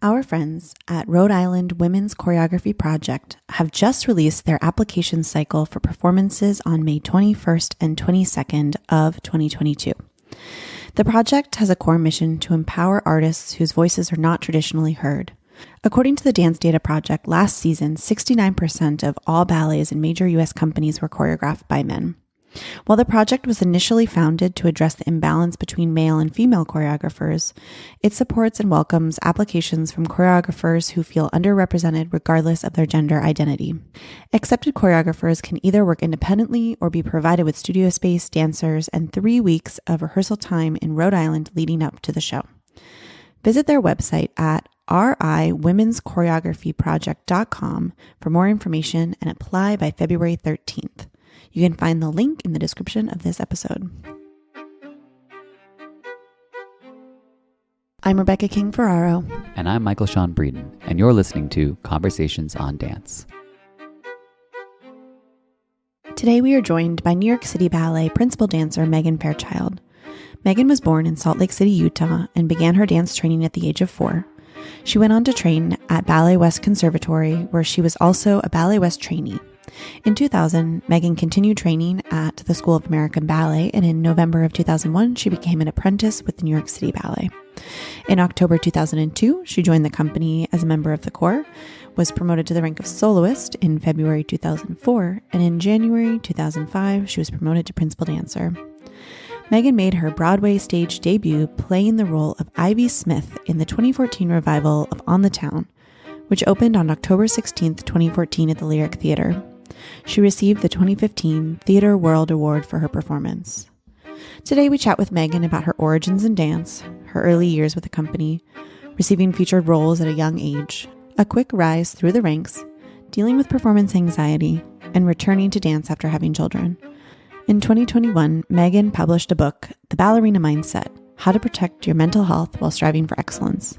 Our friends at Rhode Island Women's Choreography Project have just released their application cycle for performances on May 21st and 22nd of 2022. The project has a core mission to empower artists whose voices are not traditionally heard. According to the Dance Data Project, last season, 69% of all ballets in major U.S. companies were choreographed by men. While the project was initially founded to address the imbalance between male and female choreographers, it supports and welcomes applications from choreographers who feel underrepresented regardless of their gender identity. Accepted choreographers can either work independently or be provided with studio space, dancers, and 3 weeks of rehearsal time in Rhode Island leading up to the show. Visit their website at riwomenschoreographyproject.com for more information and apply by February 13th. You can find the link in the description of this episode. I'm Rebecca King-Ferraro. And I'm Michael Sean Breeden, and you're listening to Conversations on Dance. Today we are joined by New York City Ballet principal dancer Megan Fairchild. Megan was born in Salt Lake City, Utah, and began her dance training at the age of 4. She went on to train at Ballet West Conservatory, where she was also a Ballet West trainee. In 2000, Megan continued training at the School of American Ballet, and in November of 2001, she became an apprentice with the New York City Ballet. In October 2002, she joined the company as a member of the corps, was promoted to the rank of soloist in February 2004, and in January 2005, she was promoted to principal dancer. Megan made her Broadway stage debut playing the role of Ivy Smith in the 2014 revival of On the Town, which opened on October 16, 2014 at the Lyric Theater. She received the 2015 Theatre World Award for her performance. Today we chat with Megan about her origins in dance, her early years with the company, receiving featured roles at a young age, a quick rise through the ranks, dealing with performance anxiety, and returning to dance after having children. In 2021, Megan published a book, The Ballerina Mindset: How to Protect Your Mental Health While Striving for Excellence.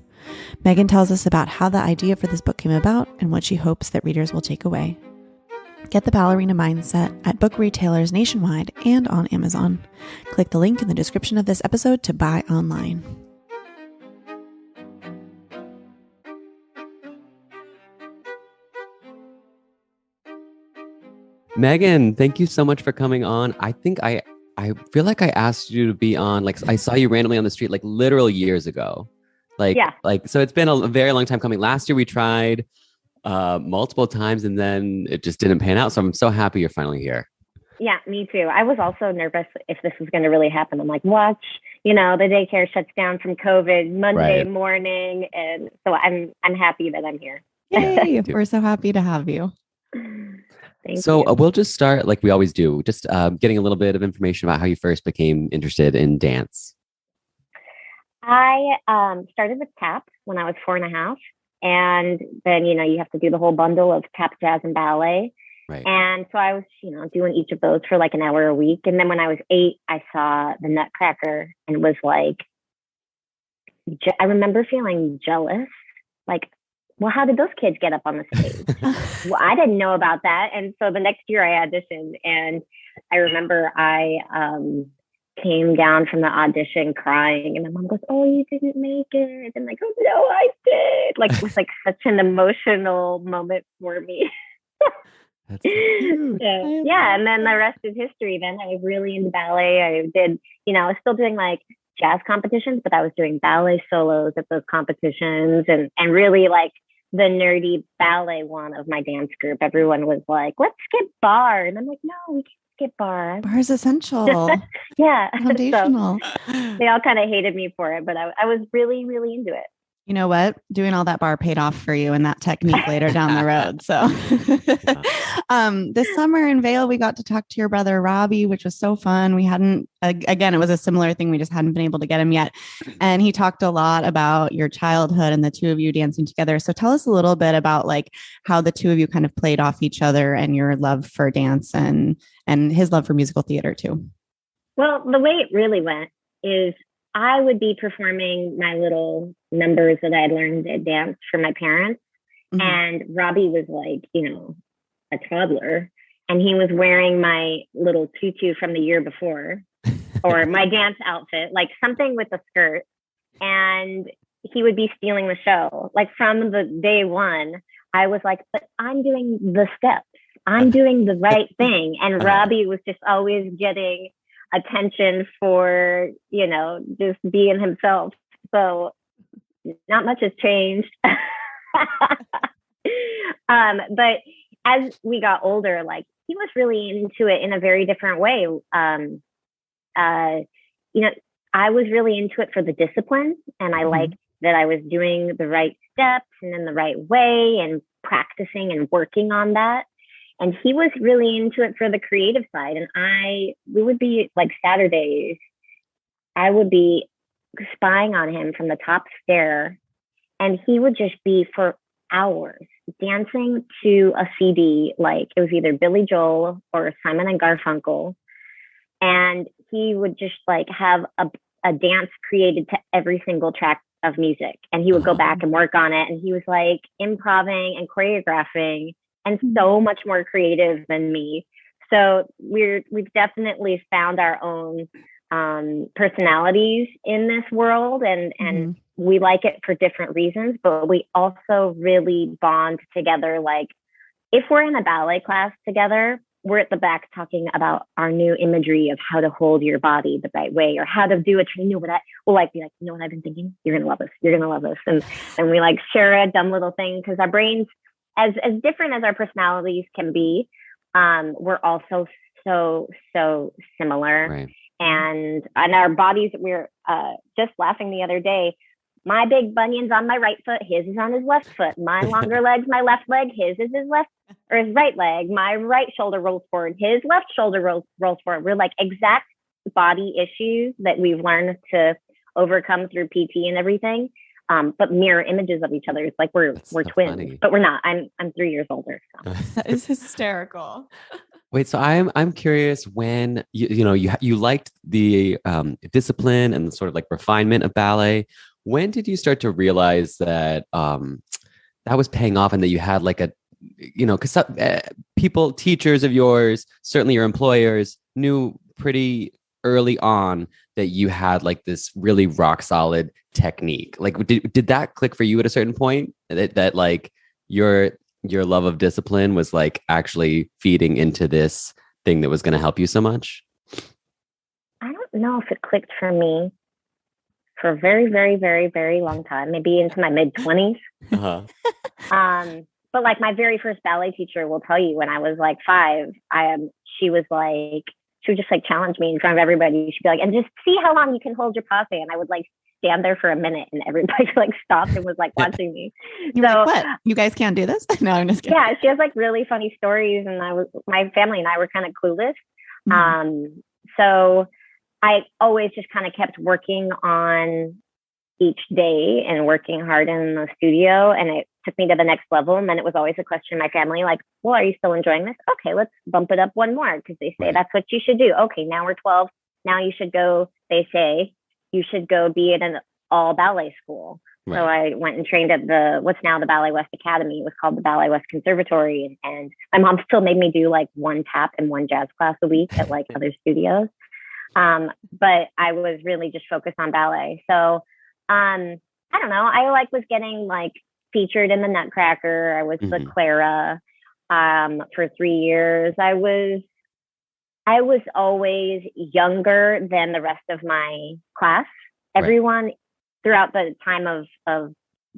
Megan tells us about how the idea for this book came about and what she hopes that readers will take away. Get The Ballerina Mindset at book retailers nationwide and on Amazon. Click the link in the description of this episode to buy online. Megan, thank you so much for coming on. I think I feel like I asked you to be on, like I saw you randomly on the street, like literal years ago. So it's been a very long time coming. Last year we tried multiple times and then it just didn't pan out. So I'm so happy you're finally here. Yeah, me too. I was also nervous if this was going to really happen. I'm like, watch, the daycare shuts down from COVID Monday morning. And so I'm happy that I'm here. Yay, we're so happy to have you. Thank you. We'll just start like we always do, just getting a little bit of information about how you first became interested in dance. I started with tap when I was 4.5. And then, you have to do the whole bundle of tap, jazz, and ballet. Right. And so I was, doing each of those for like an hour a week. And then when I was 8, I saw the Nutcracker and was like, I remember feeling jealous. Like, well, how did those kids get up on the stage? Well, I didn't know about that. And so the next year I auditioned, and I remember I came down from the audition crying, and my mom goes, "Oh, you didn't make it." And I go, "No, I did." Like, it was like such an emotional moment for me. That's cute. Yeah. And then the rest is history. Then I was really into ballet. I did, I was still doing like jazz competitions, but I was doing ballet solos at those competitions, and really like the nerdy ballet one of my dance group. Everyone was like, "Let's skip bar." And I'm like, "No, we can't skip bar. Bar is essential." Yeah. Foundational. So they all kind of hated me for it, but I was really, really into it. You know what? Doing all that bar paid off for you and that technique later down the road. So this summer in Vail, we got to talk to your brother, Robbie, which was so fun. We hadn't, again, it was a similar thing. We just hadn't been able to get him yet. And he talked a lot about your childhood and the two of you dancing together. So tell us a little bit about like how the two of you kind of played off each other and your love for dance and his love for musical theater too. Well, the way it really went is I would be performing my little numbers that I had learned at dance for my parents. Mm-hmm. And Robbie was like, a toddler, and he was wearing my little tutu from the year before or my dance outfit, like something with a skirt. And he would be stealing the show. Like from the day one, I was like, but I'm doing the steps. I'm doing the right thing. And Robbie was just always getting attention for, you know, just being himself. So not much has changed. But as we got older, like he was really into it in a very different way. You know, I was really into it for the discipline, and I liked that I was doing the right steps and in the right way and practicing and working on that. And he was really into it for the creative side. And we would be like Saturdays, I would be spying on him from the top stair, and he would just be for hours dancing to a CD. Like it was either Billy Joel or Simon and Garfunkel. And he would just like have a dance created to every single track of music. And he would go back and work on it. And he was like improving and choreographing and so much more creative than me. So we've definitely found our own personalities in this world, and we like it for different reasons, but we also really bond together. Like if we're in a ballet class together, we're at the back talking about our new imagery of how to hold your body the right way, or how to do a trainee. We'll like be like, you know what I've been thinking? You're gonna love this. You're gonna love this. And we like share a dumb little thing, because our brains, as different as our personalities can be, we're also so similar. Right. And our bodies, we're just laughing the other day. My big bunion's on my right foot, his is on his left foot. My longer leg's my left leg, his is his left or his right leg. My right shoulder rolls forward, his left shoulder rolls forward. We're like exact body issues that we've learned to overcome through PT and everything. But mirror images of each other. It's like we're twins, funny. But we're not. I'm 3 years older. So. That is hysterical. Wait, so I'm curious, when you liked the discipline and sort of like refinement of ballet. When did you start to realize that that was paying off, and that you had like a, because teachers of yours, certainly your employers, knew pretty early on that you had like this really rock solid technique. Like, did that click for you at a certain point, that like your love of discipline was like actually feeding into this thing that was going to help you so much? I don't know if it clicked for me for a very, very, very, very long time, maybe into my mid-20s. But like my very first ballet teacher will tell you, when I was like 5, she would just like challenge me in front of everybody. She'd be like, and just see how long you can hold your pase. And I would like stand there for a minute, and everybody like stopped and was like watching me. You're like, what? You guys can't do this? No, I'm just kidding. Yeah, she has like really funny stories, and my family and I were kind of clueless. So I always just kind of kept working on each day and working hard in the studio, and it took me to the next level. And then it was always a question in my family, like, well, are you still enjoying this? Okay, let's bump it up one more, because they say that's what you should do. Okay, now we're 12. Now you should go, they say, you should go be at an all ballet school. Right. So I went and trained at what's now the Ballet West Academy. It was called the Ballet West Conservatory. And my mom still made me do like one tap and one jazz class a week at like other studios. But I was really just focused on ballet. So I don't know. I was getting like featured in the Nutcracker. I was the Clara for 3 years. I was always younger than the rest of my class. Everyone throughout the time of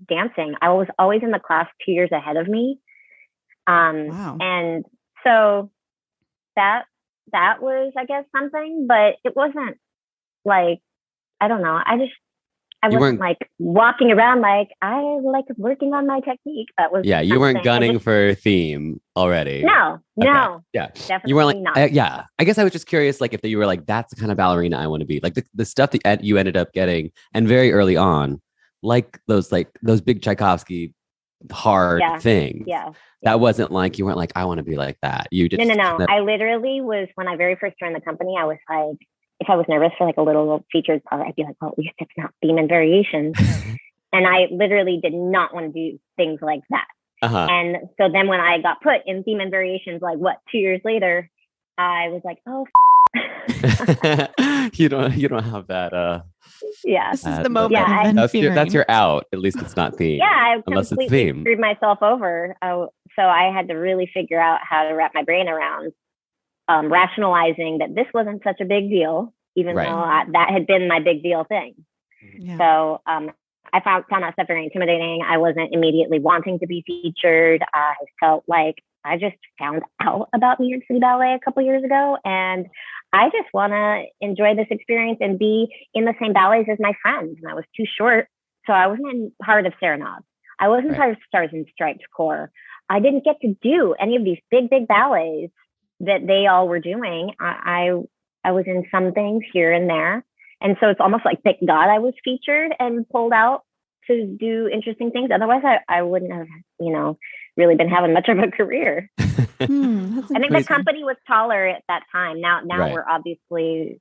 dancing, I was always in the class 2 years ahead of me. Wow. And so that was, I guess, something, but it wasn't like, I don't know. I wasn't like walking around like, I like working on my technique. That was you weren't gunning for theme already. No, yeah, definitely you weren't like not. I guess I was just curious, like if you were like, that's the kind of ballerina I want to be. Like the stuff that you ended up getting, and very early on, like those big Tchaikovsky hard things. Yeah, that wasn't like, you weren't like, I want to be like that. You just no. I literally was, when I very first joined the company, I was like, if I was nervous for like a little featured part, I'd be like, well, at least it's not theme and variations. And I literally did not want to do things like that. And so then when I got put in theme and variations, like 2 years later, I was like, oh, you don't have that Yeah. This is the moment. Yeah, that's your out. At least it's not theme. Yeah, I unless it's completely theme. screwed myself over. So I had to really figure out how to wrap my brain around rationalizing that this wasn't such a big deal, even though that had been my big deal thing. Yeah. So I found that stuff very intimidating. I wasn't immediately wanting to be featured. I felt like I just found out about New York City Ballet a couple years ago, and I just want to enjoy this experience and be in the same ballets as my friends. And I was too short, so I wasn't part of Serenade. I wasn't part of Stars and Stripes Corps. I didn't get to do any of these big ballets that they all were doing. I was in some things here and there. And so it's almost like, thank God I was featured and pulled out to do interesting things. Otherwise, I wouldn't have, really been having much of a career. I think the company was taller at that time. Now we're obviously,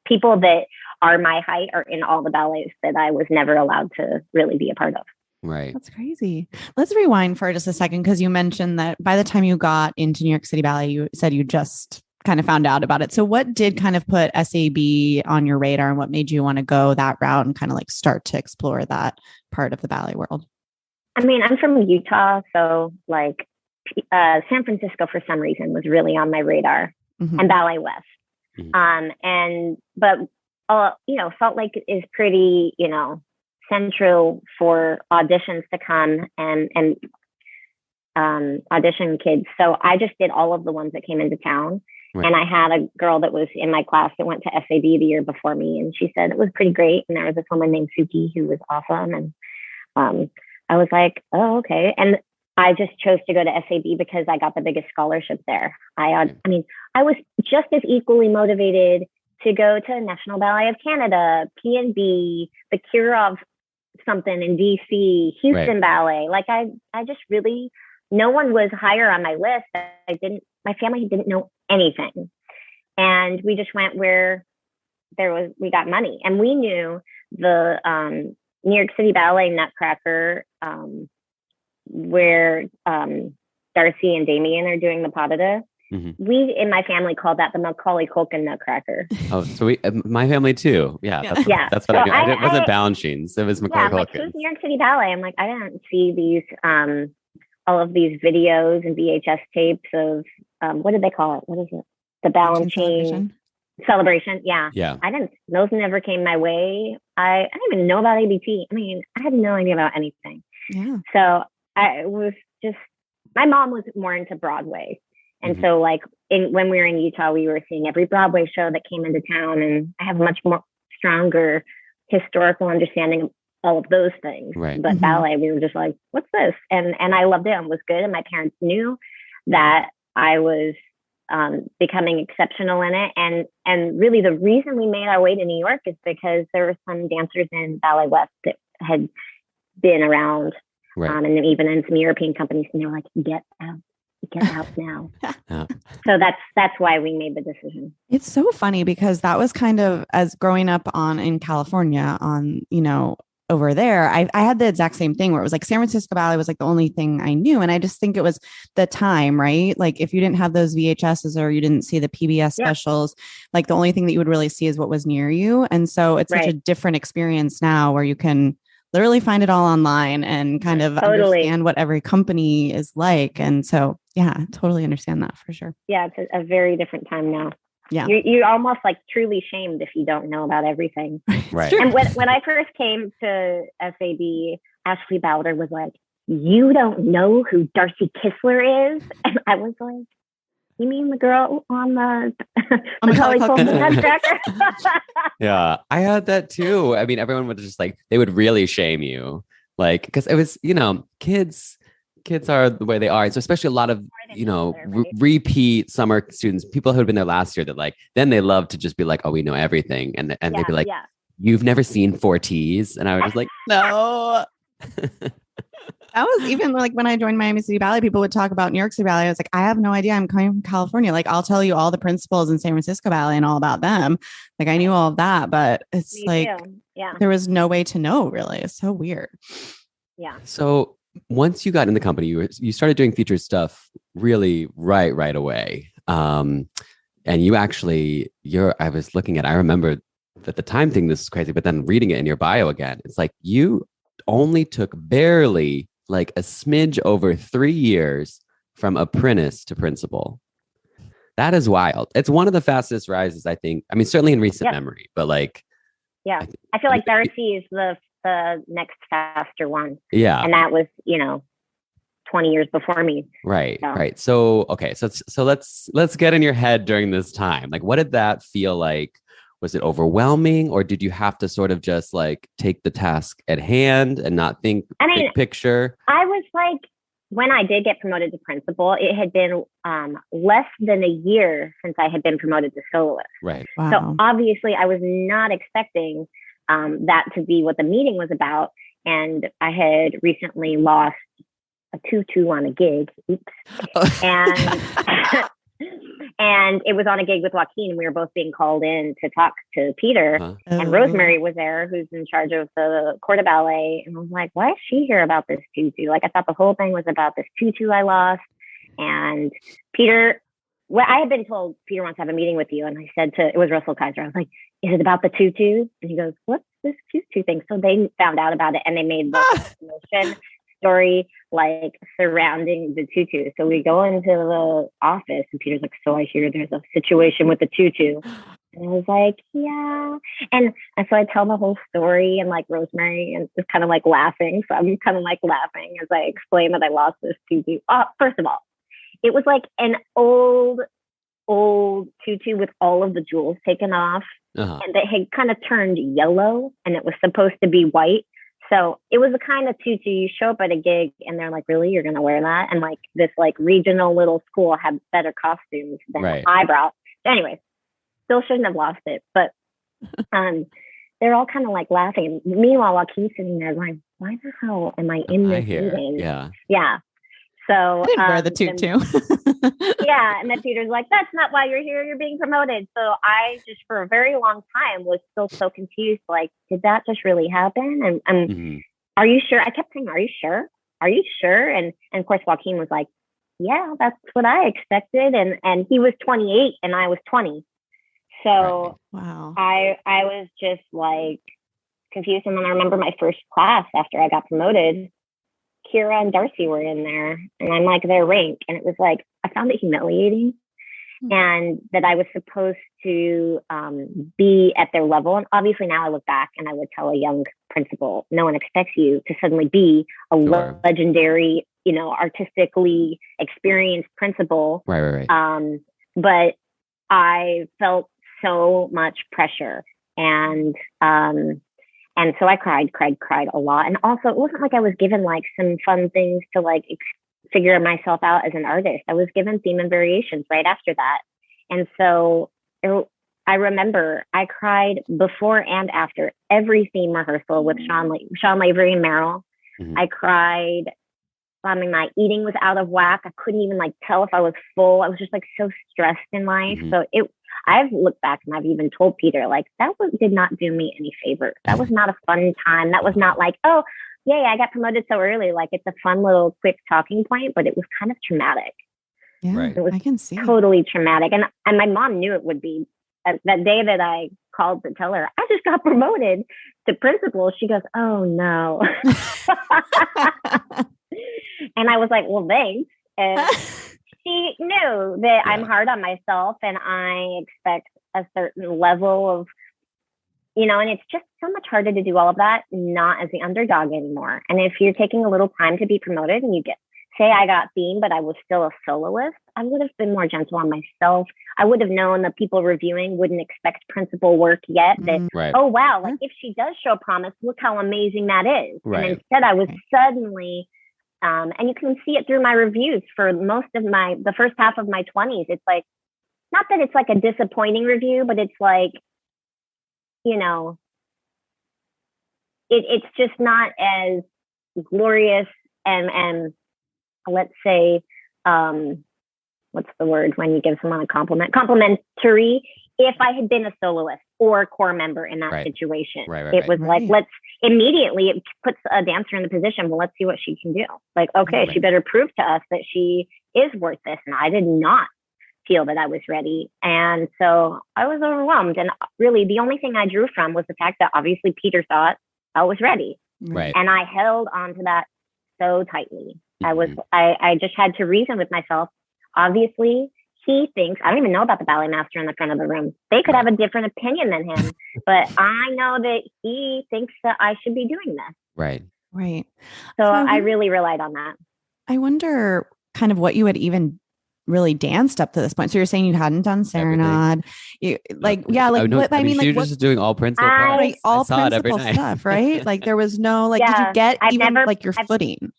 people that are my height are in all the ballets that I was never allowed to really be a part of. Right. That's crazy. Let's rewind for just a second, because you mentioned that by the time you got into New York City Ballet, you said you just kind of found out about it. So what did kind of put SAB on your radar, and what made you want to go that route and kind of like start to explore that part of the ballet world? I mean, I'm from Utah, so like San Francisco for some reason was really on my radar, and Ballet West. But Salt Lake is pretty, central for auditions to come and audition kids. So I just did all of the ones that came into town. Right. And I had a girl that was in my class that went to SAB the year before me, and she said it was pretty great. And there was this woman named Suki who was awesome. And I was like, oh, okay. And I just chose to go to SAB because I got the biggest scholarship there. I was just as equally motivated to go to National Ballet of Canada, PNB, the Kirov something in DC, Houston Ballet. Like I just really, no one was higher on my list. My family didn't know anything. And we just went where we got money. And we knew the New York City Ballet Nutcracker, where Darcy and Damien are doing the pas de deux. We in my family called that the Macaulay Culkin Nutcracker. Oh, so my family too. Yeah, that's what I do. It wasn't Balanchines. It was Macaulay Culkin. Like, who's New York City Ballet? I'm like, I didn't see these all of these videos and VHS tapes of what did they call it? What is it? The Balanchine celebration. Yeah. Those never came my way. I didn't even know about ABT. I mean, I had no idea about anything. Yeah. So I was just, my mom was more into Broadway. And so like when we were in Utah, we were seeing every Broadway show that came into town, and I have a much more stronger historical understanding of all of those things. Right. But ballet, we were just like, what's this? And I loved it and was good. And my parents knew that I was becoming exceptional in it. And really the reason we made our way to New York is because there were some dancers in Ballet West that had been around, and even in some European companies, and they were like, get out now. So that's why we made the decision. It's so funny because that was kind of, as growing up in California over there, I had the exact same thing where it was like San Francisco Ballet was like the only thing I knew. And I just think it was the time, right? Like if you didn't have those VHSs or you didn't see the PBS specials, like the only thing that you would really see is what was near you. And so it's such a different experience now where you can literally find it all online and kind of understand what every company is like. And so, yeah, totally understand that for sure. Yeah, it's a very different time now. Yeah. You're almost like truly shamed if you don't know about everything. Right. And when I first came to SAB, Ashley Bowder was like, you don't know who Darcy Kistler is? And I was like, you mean the girl on the Macaulay Culkin Nutcracker? Yeah, I had that too. I mean, everyone would just like, they would really shame you. Like, because it was, kids are the way they are. So especially a lot of, repeat summer students, people who had been there last year that like, then they love to just be like, oh, we know everything. And they'd be like, you've never seen 4 T's. And I was just like, no. That was even like when I joined Miami City Ballet, people would talk about New York City Ballet. I was like, I have no idea. I'm coming from California. Like, I'll tell you all the principals in San Francisco Ballet and all about them. Like, I knew all of that, but it's there was no way to know, really. It's so weird. Yeah. So once you got in the company, you started doing featured stuff really right away. And you actually, I remember at the time thing, this is crazy, but then reading it in your bio again, it's like you only took barely like a smidge over 3 years from apprentice to principal. That is wild. It's one of the fastest rises, I think. I mean, certainly in recent memory, but like, yeah, I feel like Darcy is the next faster one. Yeah. And that was, 20 years before me. Right. So. Right. So, okay. So let's get in your head during this time. Like, what did that feel like? Was it overwhelming, or did you have to sort of just like take the task at hand and not think big picture? I was like, when I did get promoted to principal, it had been less than a year since I had been promoted to soloist. Right. Wow. So obviously I was not expecting that to be what the meeting was about. And I had recently lost a tutu on a gig. Oops. And it was on a gig with Joaquin, and we were both being called in to talk to Peter. Uh-huh. And Rosemary was there, who's in charge of the Court of Ballet. And I was like, why is she here about this tutu? Like, I thought the whole thing was about this tutu I lost. And Peter, I had been told Peter wants to have a meeting with you. And I said it was Russell Kaiser. I was like, is it about the tutu? And he goes, what's this tutu thing? So they found out about it, and they made the promotion story like surrounding the tutu. So we go into the office, and Peter's like, so I hear there's a situation with the tutu. And I was like, yeah. And so I tell the whole story, and like Rosemary and just kind of like laughing. So I'm kind of like laughing as I explain that I lost this tutu. First of all, it was like an old tutu with all of the jewels taken off. Uh-huh. And it had kind of turned yellow, and it was supposed to be white. So it was the kind of tutu you show up at a gig and they're like, really, you're going to wear that? And like this like regional little school had better costumes than I brought. Anyways, still shouldn't have lost it. But they're all kind of like laughing. Meanwhile, Joaquin's sitting there going, why the hell am I in this meeting? Yeah. Yeah. So I didn't wear the tutu. Yeah. And then Peter's like, that's not why you're here. You're being promoted. So I just for a very long time was still so confused. Like, did that just really happen? And Are you sure? I kept saying, are you sure? Are you sure? And of course, Joaquin was like, yeah, that's what I expected. And he was 28 and I was 20. So wow. I was just like confused. And then I remember my first class after I got promoted, Kira and Darcy were in there, and I'm like their rank. And it was like, I found it humiliating, and that I was supposed to be at their level. And obviously now I look back and I would tell a young principal, no one expects you to suddenly be a legendary, artistically experienced principal. Right. But I felt so much pressure, and so I cried a lot. And also it wasn't like I was given like some fun things to like figure myself out as an artist. I was given theme and variations right after that. And so I remember I cried before and after every theme rehearsal with Sean Lavery and Merrill. Mm-hmm. I cried. I mean, my eating was out of whack. I couldn't even like tell if I was full. I was just like so stressed in life. Mm-hmm. So I've looked back and I've even told Peter, like, did not do me any favors. That was not a fun time. That was not like, oh, yay, I got promoted so early. Like, it's a fun little quick talking point, but it was kind of traumatic. Yeah, right. It was I can see. Totally traumatic. And my mom knew it would be. That day that I called to tell her, I just got promoted to principal, she goes, oh, no. And I was like, well, thanks. And she knew that I'm hard on myself and I expect a certain level of, and it's just so much harder to do all of that, not as the underdog anymore. And if you're taking a little time to be promoted and you say I got theme, but I was still a soloist, I would have been more gentle on myself. I would have known that people reviewing wouldn't expect principal work yet. That, oh, wow, like if she does show promise, look how amazing that is. Right. And instead I was suddenly... and you can see it through my reviews for most of the first half of my 20s. It's like, not that it's like a disappointing review, but it's like, it's just not as glorious and let's say, what's the word when you give someone a compliment? Complimentary. If I had been a soloist or a core member in that situation, it was like, it puts a dancer in the position. Well, let's see what she can do. Like, okay, she better prove to us that she is worth this. And I did not feel that I was ready. And so I was overwhelmed. And really, the only thing I drew from was the fact that obviously Peter thought I was ready. Right. And I held on to that so tightly. I just had to reason with myself. Obviously, he thinks, I don't even know about the ballet master in the front of the room. They could have a different opinion than him, but I know that he thinks that I should be doing this. Right. Right. So I really relied on that. I wonder kind of what you had even really danced up to this point. So you're saying you hadn't done serenade, you're just doing all principal parts. Right, all principal stuff, right? Like there was no like, did you get your footing?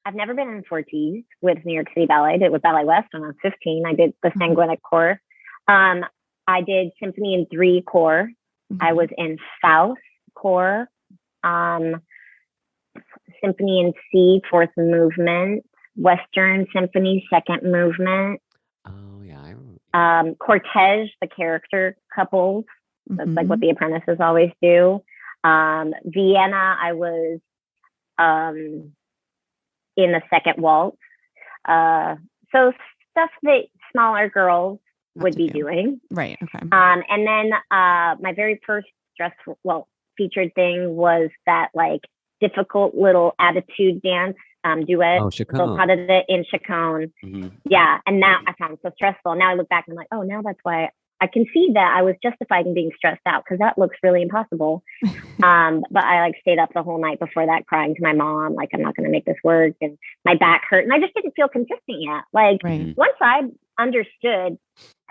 I've never been in Forties with New York City Ballet. I did it with Ballet West when I was 15. I did the Sanguinic Corps. I did Symphony in 3 Corps. I was in Faust Corps. Symphony in C, 4th movement. Western Symphony, 2nd movement. Oh yeah, I remember. Cortege, the character couples. That's like what the apprentices always do. Vienna, I was in the 2nd waltz. So stuff that smaller girls would be doing. Right. Okay. And then my very first featured thing was that like difficult little attitude dance duet. Oh, Chacon. Part of it in Chacon. Yeah. And now I found it so stressful. Now I look back and I'm like, oh, now that's why I can see that I was justified in being stressed out because that looks really impossible. But I like stayed up the whole night before that crying to my mom, like, I'm not going to make this work. And my back hurt. And I just didn't feel consistent yet. Like once I understood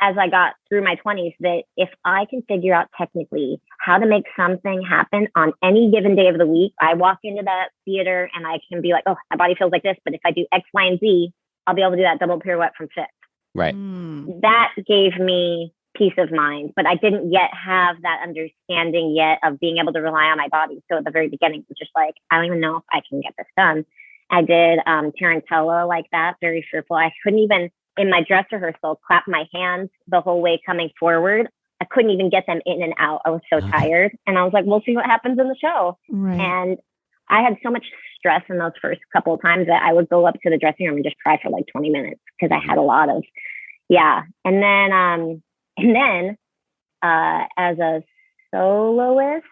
as I got through my 20s that if I can figure out technically how to make something happen on any given day of the week, I walk into that theater and I can be like, oh, my body feels like this. But if I do X, Y, and Z, I'll be able to do that double pirouette from 5th. Right. That gave me peace of mind, but I didn't yet have that understanding yet of being able to rely on my body. So at the very beginning, it was just like, I don't even know if I can get this done. I did Tarantella like that, very fearful. I couldn't even, in my dress rehearsal, clap my hands the whole way coming forward. I couldn't even get them in and out. I was so tired. And I was like, we'll see what happens in the show. Right. And I had so much stress in those first couple of times that I would go up to the dressing room and just cry for like 20 minutes because I had a lot of, And then as a soloist,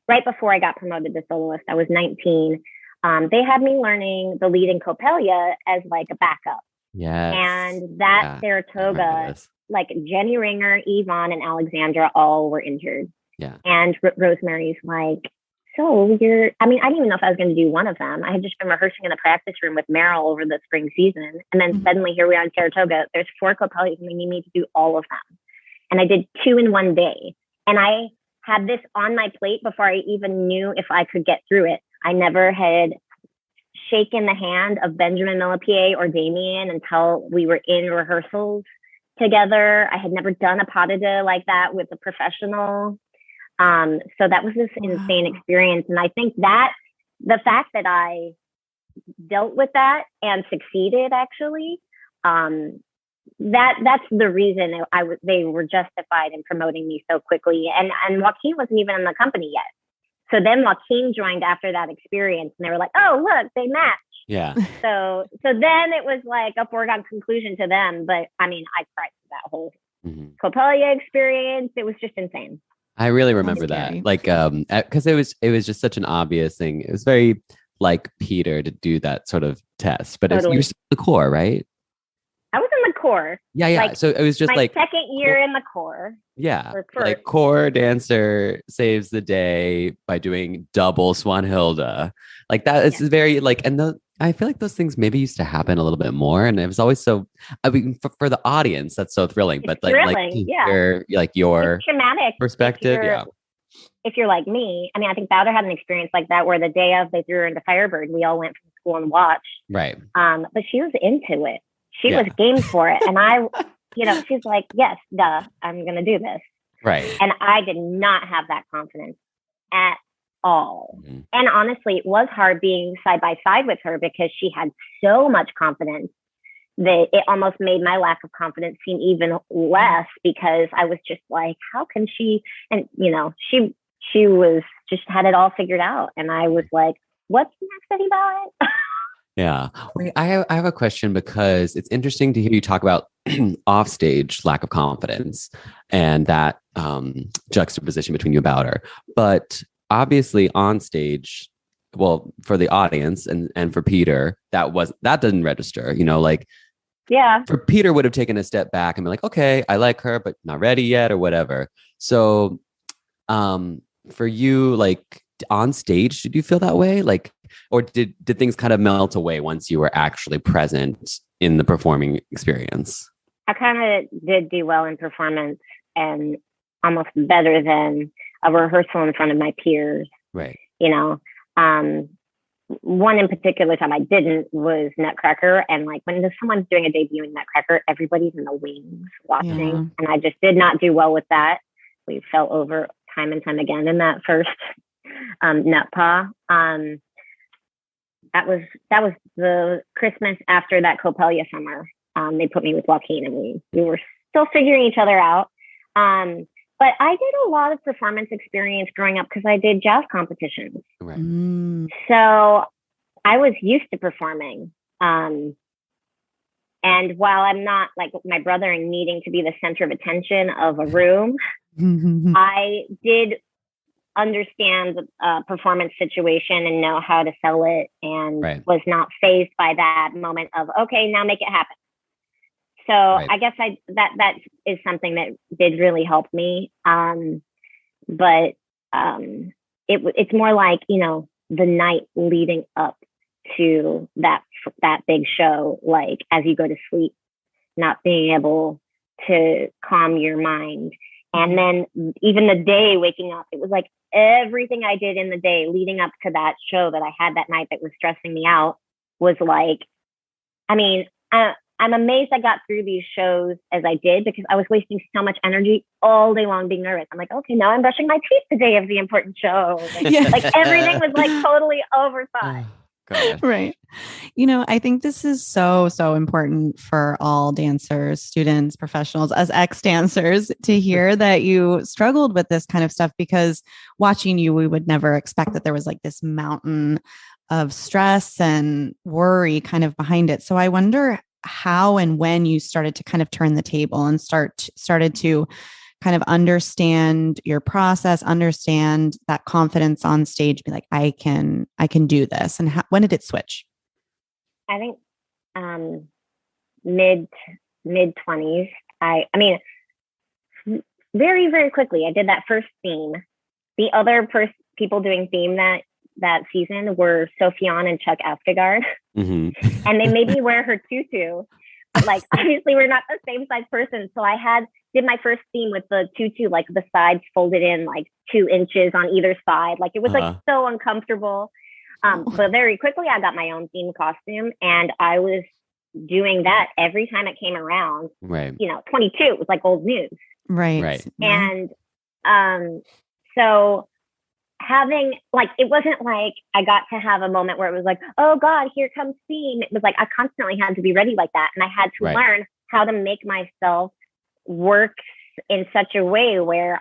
right before I got promoted to soloist, I was 19. They had me learning the lead in Coppelia as like a backup. Yes. And that Saratoga, like Jenny Ringer, Yvonne, and Alexandra all were injured. Yeah. And Rosemary's like, so I didn't even know if I was going to do one of them. I had just been rehearsing in the practice room with Meryl over the spring season. And then suddenly here we are in Saratoga. There's 4 Coppelias and they need me to do all of them. And I did 2 in one day. And I had this on my plate before I even knew if I could get through it. I never had shaken the hand of Benjamin Millepied or Damien until we were in rehearsals together. I had never done a pas de deux like that with a professional. So that was this insane experience. And I think that the fact that I dealt with that and succeeded actually, that's the reason they were justified in promoting me so quickly. And Joaquin wasn't even in the company yet. So then Joaquin joined after that experience and they were like, oh, look, they match. Yeah. So then it was like a foregone conclusion to them. But I mean, I cried for that whole Coppelia experience. It was just insane. I really remember that. Like, because it was just such an obvious thing. It was very like Peter to do that sort of test, but you're still in the core, right? I was in the core. Yeah. Like, so it was just my like second year in the core. Yeah. Like core dancer saves the day by doing double Swanhilda. Like that is very like, and I feel like those things maybe used to happen a little bit more. And it was always so, I mean, for the audience, that's so thrilling. But your traumatic perspective. If you're like me, I mean, I think Bowder had an experience like that where the day of they threw her into Firebird, we all went from school and watched. Right. But she was into it. She was game for it. And I, she's like, yes, duh, I'm going to do this. Right. And I did not have that confidence at all. And honestly, it was hard being side by side with her because she had so much confidence that it almost made my lack of confidence seem even less because I was just like, how can she? And, she was just had it all figured out. And I was like, what's next, City Ballet? Yeah. Wait, I have a question because it's interesting to hear you talk about offstage lack of confidence and that juxtaposition between you about her. But obviously on stage, well, for the audience and for Peter, that doesn't register, like Yeah. for Peter would have taken a step back and be like, okay, I like her, but not ready yet or whatever. So for you, like on stage, did you feel that way? Like, or did things kind of melt away once you were actually present in the performing experience? I kind of did do well in performance and almost better than a rehearsal in front of my peers. Right. One in particular time I didn't was Nutcracker. And like when someone's doing a debut in Nutcracker, everybody's in the wings watching. Yeah. And I just did not do well with that. We fell over time and time again in that first Nut Pa. That was the Christmas after that Coppelia summer. They put me with Joaquin and we were still figuring each other out. But I did a lot of performance experience growing up because I did jazz competitions. Right. So I was used to performing. And while I'm not like my brother and needing to be the center of attention of a room, I did understand the performance situation and know how to sell it and was not fazed by that moment of, okay, now make it happen. So I guess that is something that did really help me. But it's more like, the night leading up to that big show, like as you go to sleep, not being able to calm your mind. And then even the day waking up, it was like everything I did in the day leading up to that show that I had that night that was stressing me out was like, I'm amazed I got through these shows as I did because I was wasting so much energy all day long being nervous. I'm like, okay, now I'm brushing my teeth the day of the important show. Like everything was like totally overthought. Right. I think this is so, so important for all dancers, students, professionals, as ex-dancers to hear that you struggled with this kind of stuff, because watching you, we would never expect that there was like this mountain of stress and worry kind of behind it. So I wonder how and when you started to kind of turn the table and started to kind of understand your process, understand that confidence on stage, be like, I can do this. And when did it switch? I think mid 20s. I mean, very, very quickly, I did that first theme. The other people doing theme that season were Sophiane and Chuck Astegard. Mm-hmm. And they made me wear her tutu. But like, obviously we're not the same size person. So I did my first theme with the tutu, like the sides folded in like 2 inches on either side. Like it was like so uncomfortable. But very quickly I got my own theme costume and I was doing that every time it came around. Right. 22, it was like old news. Right. And so having like, it wasn't like I got to have a moment where it was like, oh God, here comes theme. It was like I constantly had to be ready like that. And I had to learn how to make myself work in such a way where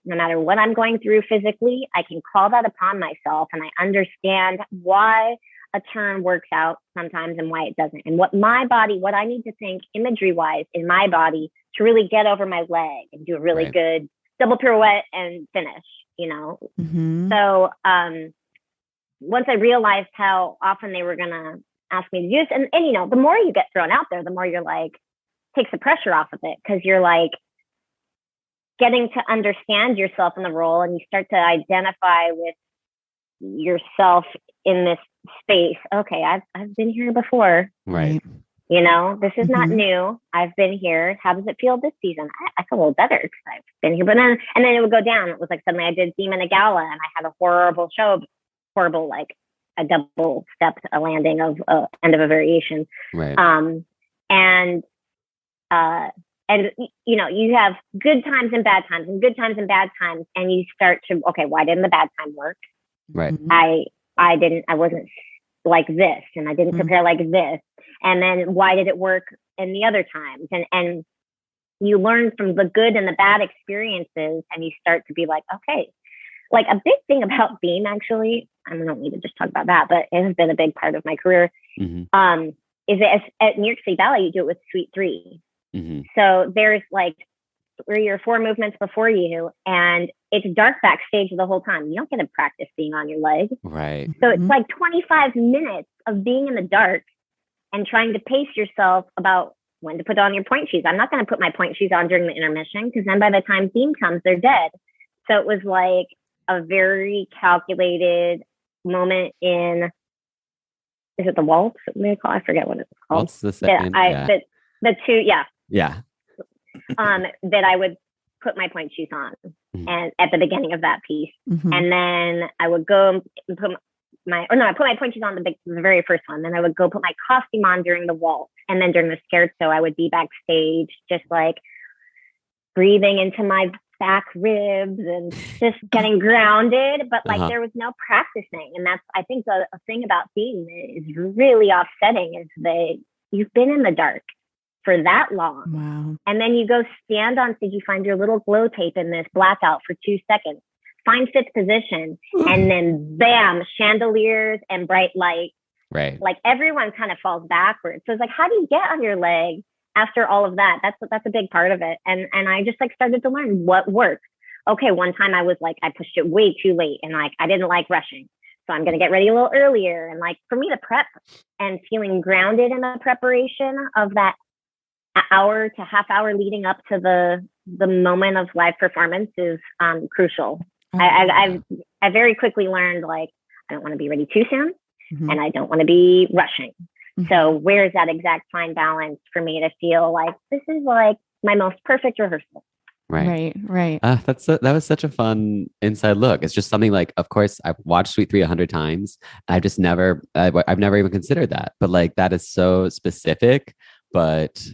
no matter what I'm going through physically, I can call that upon myself and I understand why a turn works out sometimes and why it doesn't. And what I need to think imagery wise in my body to really get over my leg and do a really good double pirouette and finish. Mm-hmm. So once I realized how often they were going to ask me to do this, and the more you get thrown out there, the more you're like, takes the pressure off of it, because you're like getting to understand yourself in the role and you start to identify with yourself in this space. Okay, I've been here before. Right. This is not new. I've been here. How does it feel this season? I feel a little better because I've been here. But then it would go down. It was like suddenly I did theme in a gala and I had a horrible show, like a double step, a landing of end of a variation. Right. And you have good times and bad times and good times and bad times. And you start to, okay, why didn't the bad time work? Right. I wasn't like this and I didn't prepare like this. And then why did it work in the other times? And you learn from the good and the bad experiences and you start to be like, okay, like a big thing about theme actually I don't need to just talk about that, but it has been a big part of my career. Is that at New York City Ballet, you do it with Suite 3. So there's like 3 or 4 movements before you, and it's dark backstage the whole time. You don't get to practice being on your leg. Right. So it's like 25 minutes of being in the dark and trying to pace yourself about when to put on your point shoes. I'm not going to put my point shoes on during the intermission, because then by the time theme comes, they're dead. So it was like a very calculated moment in, is it the waltz? I forget what it's called. Waltz the second. The two, yeah. Yeah. That I would put my point shoes on and at the beginning of that piece. And then I would go and put I put my point shoes on the very first one. Then I would go put my costume on during the waltz. And then during the scherzo, I would be backstage just like breathing into my back ribs and just getting grounded. But like there was no practicing. And that's, I think, the thing about theme is really offsetting is that you've been in the dark for that long. Wow. And then you go stand on stage, you find your little glow tape in this blackout for 2 seconds, find fifth position, and then bam, chandeliers and bright light. Right. Like everyone kind of falls backwards. So it's like, how do you get on your leg after all of that? That's a big part of it. And I just like started to learn what works. Okay, one time I was like, I pushed it way too late and like I didn't like rushing. So I'm going to get ready a little earlier. And like for me to prep and feeling grounded in the preparation of that hour to half hour leading up to the moment of live performance is crucial. I very quickly learned, like, I don't want to be ready too soon and I don't want to be rushing. So where is that exact fine balance for me to feel like this is like my most perfect rehearsal? Right. That was such a fun inside look. It's just something like, of course, I've watched Suite 3 100 times. I've never even considered that. But like, that is so specific. But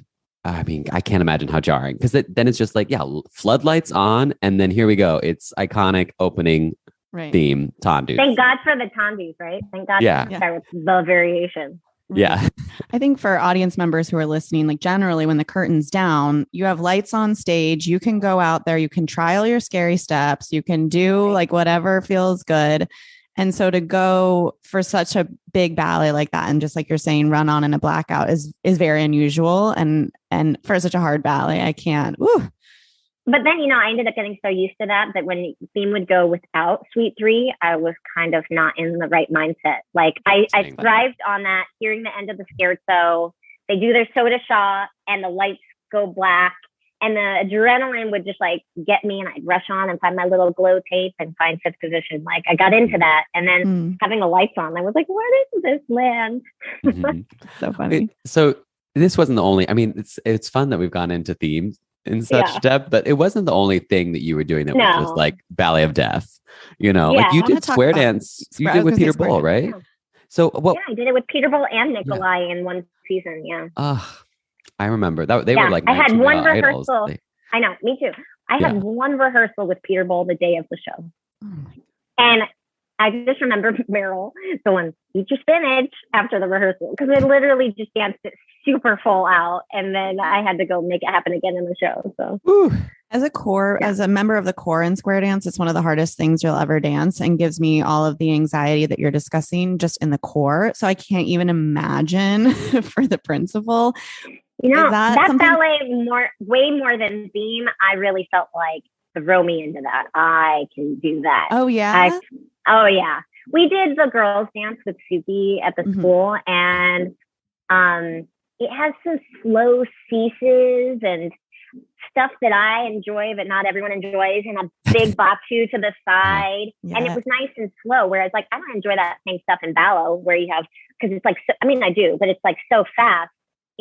I mean, I can't imagine how jarring, because then it's just like, yeah, floodlights on, and then here we go. It's iconic opening theme, tendus. Thank God for the tendus, right? Thank God for the variation. Yeah. I think for audience members who are listening, like generally when the curtain's down, you have lights on stage, you can go out there, you can trial your scary steps, you can do like whatever feels good. And so to go for such a big ballet like that, and just like you're saying, run on in a blackout is very unusual. And for such a hard ballet, I can't. Woo. But then, I ended up getting so used to that when theme would go without Suite 3, I was kind of not in the right mindset. Like I thrived on that, hearing the end of the scherzo. They do their soda shot and the lights go black. And the adrenaline would just like get me, and I'd rush on and find my little glow tape and find fifth position. Like I got into that. And then having the lights on, I was like, where does this land? So funny. So this wasn't the only, I mean, it's fun that we've gone into themes in such depth, but it wasn't the only thing that you were doing that was just like Ballet of Death, like you did square dance, you did with Peter Bull, right? Yeah. So what? Yeah, I did it with Peter Bull and Nikolai in one season. Yeah. I remember that they were like, I had one idols. rehearsal. I know, me too. I had one rehearsal with Peter Bull the day of the show. And I just remember Meryl going, eat your spinach after the rehearsal, because I literally just danced it super full out. And then I had to go make it happen again in the show. So as a member of the core in square dance, it's one of the hardest things you'll ever dance, and gives me all of the anxiety that you're discussing just in the core. So I can't even imagine for the principal. That ballet way more than theme, I really felt like, throw me into that. I can do that. Oh, yeah? Yeah. We did the girls dance with Suki at the school, and it has some slow ceases and stuff that I enjoy, but not everyone enjoys, and a big batu to the side. And it was nice and slow, whereas like, I don't enjoy that same stuff in ballet where you have, because it's like, I do, but it's like so fast.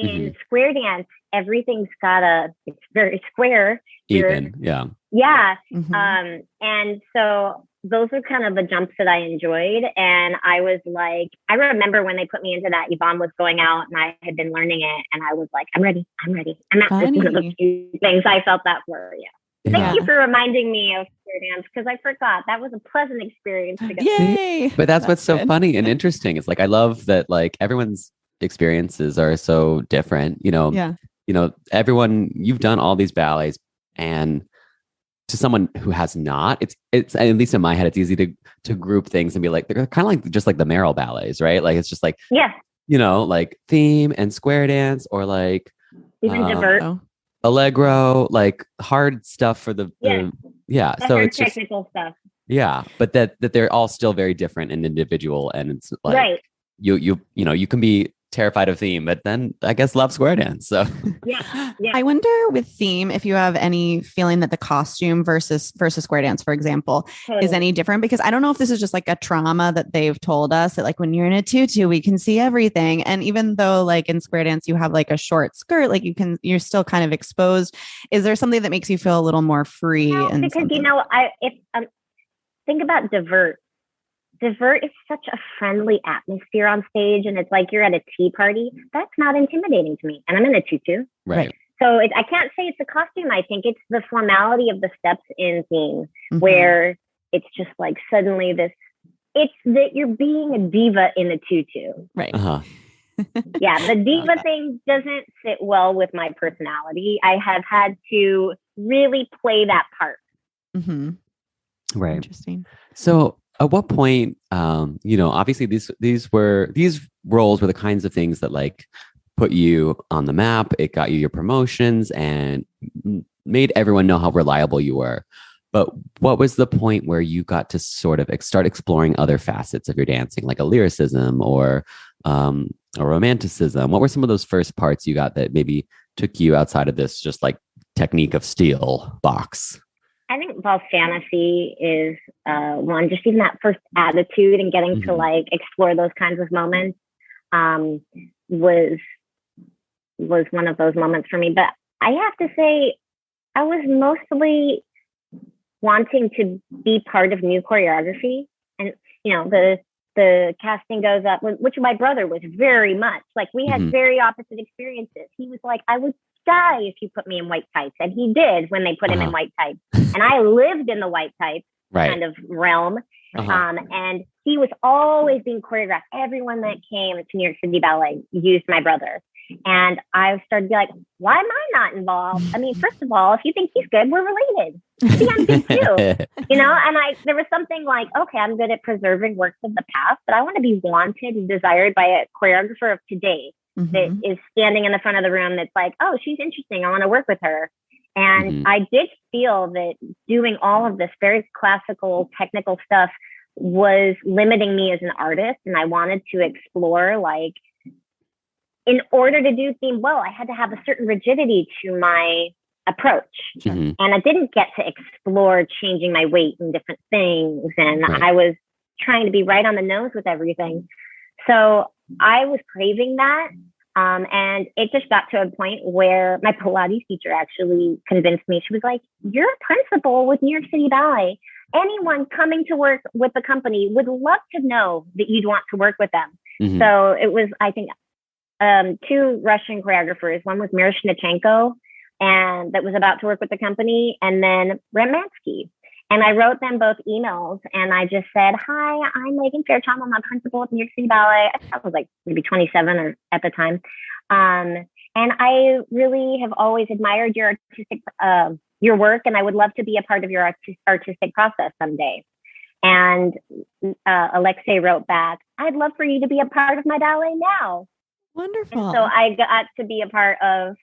In square dance, everything's it's very square. Even, Yeah. And so those are kind of the jumps that I enjoyed. And I was like, I remember when they put me into that, Yvonne was going out and I had been learning it. And I was like, I'm ready. And that's just one of the few things I felt that were, Thank you for reminding me of square dance, because I forgot. That was a pleasant experience to go Yay! But that's what's so funny and interesting. It's like, I love that, like, everyone's experiences are so different, everyone, you've done all these ballets, and to someone who has not, it's at least in my head, it's easy to group things and be like, they're kind of like just like the Merrill ballets, right? Like it's just like, like theme and square dance, or like even divert, allegro, like hard stuff for the so it's just technical stuff. Yeah, but that they're all still very different and individual, and it's like you can be terrified of theme, but then I guess love square dance. So yeah. I wonder with theme if you have any feeling that the costume versus square dance, for example, is any different, because I don't know if this is just like a trauma that they've told us that like when you're in a tutu, we can see everything. And even though like in square dance, you have like a short skirt, like you're still kind of exposed. Is there something that makes you feel a little more free? No, because think about divert. Divert is such a friendly atmosphere on stage, and it's like you're at a tea party. That's not intimidating to me, and I'm in a tutu. Right. So I can't say it's the costume. I think it's the formality of the steps in theme, where it's just like suddenly it's that you're being a diva in a tutu. Right. Yeah, the diva thing doesn't sit well with my personality. I have had to really play that part. Right. Interesting. So at what point, obviously these roles were the kinds of things that like put you on the map. It got you your promotions and made everyone know how reliable you were. But what was the point where you got to sort of start exploring other facets of your dancing, like a lyricism or a romanticism? What were some of those first parts you got that maybe took you outside of this just like technique of steel box? I think fantasy is one. Just even that first attitude and getting to like explore those kinds of moments was one of those moments for me. But I have to say, I was mostly wanting to be part of new choreography, and the casting goes up, which my brother was very much like. We had very opposite experiences. He was like, I would die if you put me in white tights, and he did when they put him in white tights, and I lived in the white tights kind of realm. And he was always being choreographed. Everyone that came to New York City Ballet used my brother, and I started to be like, why am I not involved? I mean, first of all, if you think he's good, we're related. See, I'm good too, and there was something like, okay, I'm good at preserving works of the past, but I want to be wanted and desired by a choreographer of today that is standing in the front of the room that's like, oh, she's interesting, I want to work with her. And I did feel that doing all of this very classical technical stuff was limiting me as an artist, and I wanted to explore, like, in order to do theme well, I had to have a certain rigidity to my approach. And I didn't get to explore changing my weight and different things, and I was trying to be right on the nose with everything. So I was craving that. And it just got to a point where my Pilates teacher actually convinced me. She was like, you're a principal with New York City Ballet. Anyone coming to work with the company would love to know that you'd want to work with them. So it was, I think, two Russian choreographers. One was Mira Shnichenko, and that was about to work with the company, and then Remansky. And I wrote them both emails, and I just said, hi, I'm Megan Fairchild. I'm a principal at New York City Ballet. I was like maybe 27 or at the time. And I really have always admired your artistic, your work, and I would love to be a part of your artistic process someday. And Alexei wrote back, I'd love for you to be a part of my ballet now. Wonderful. And so I got to be a part of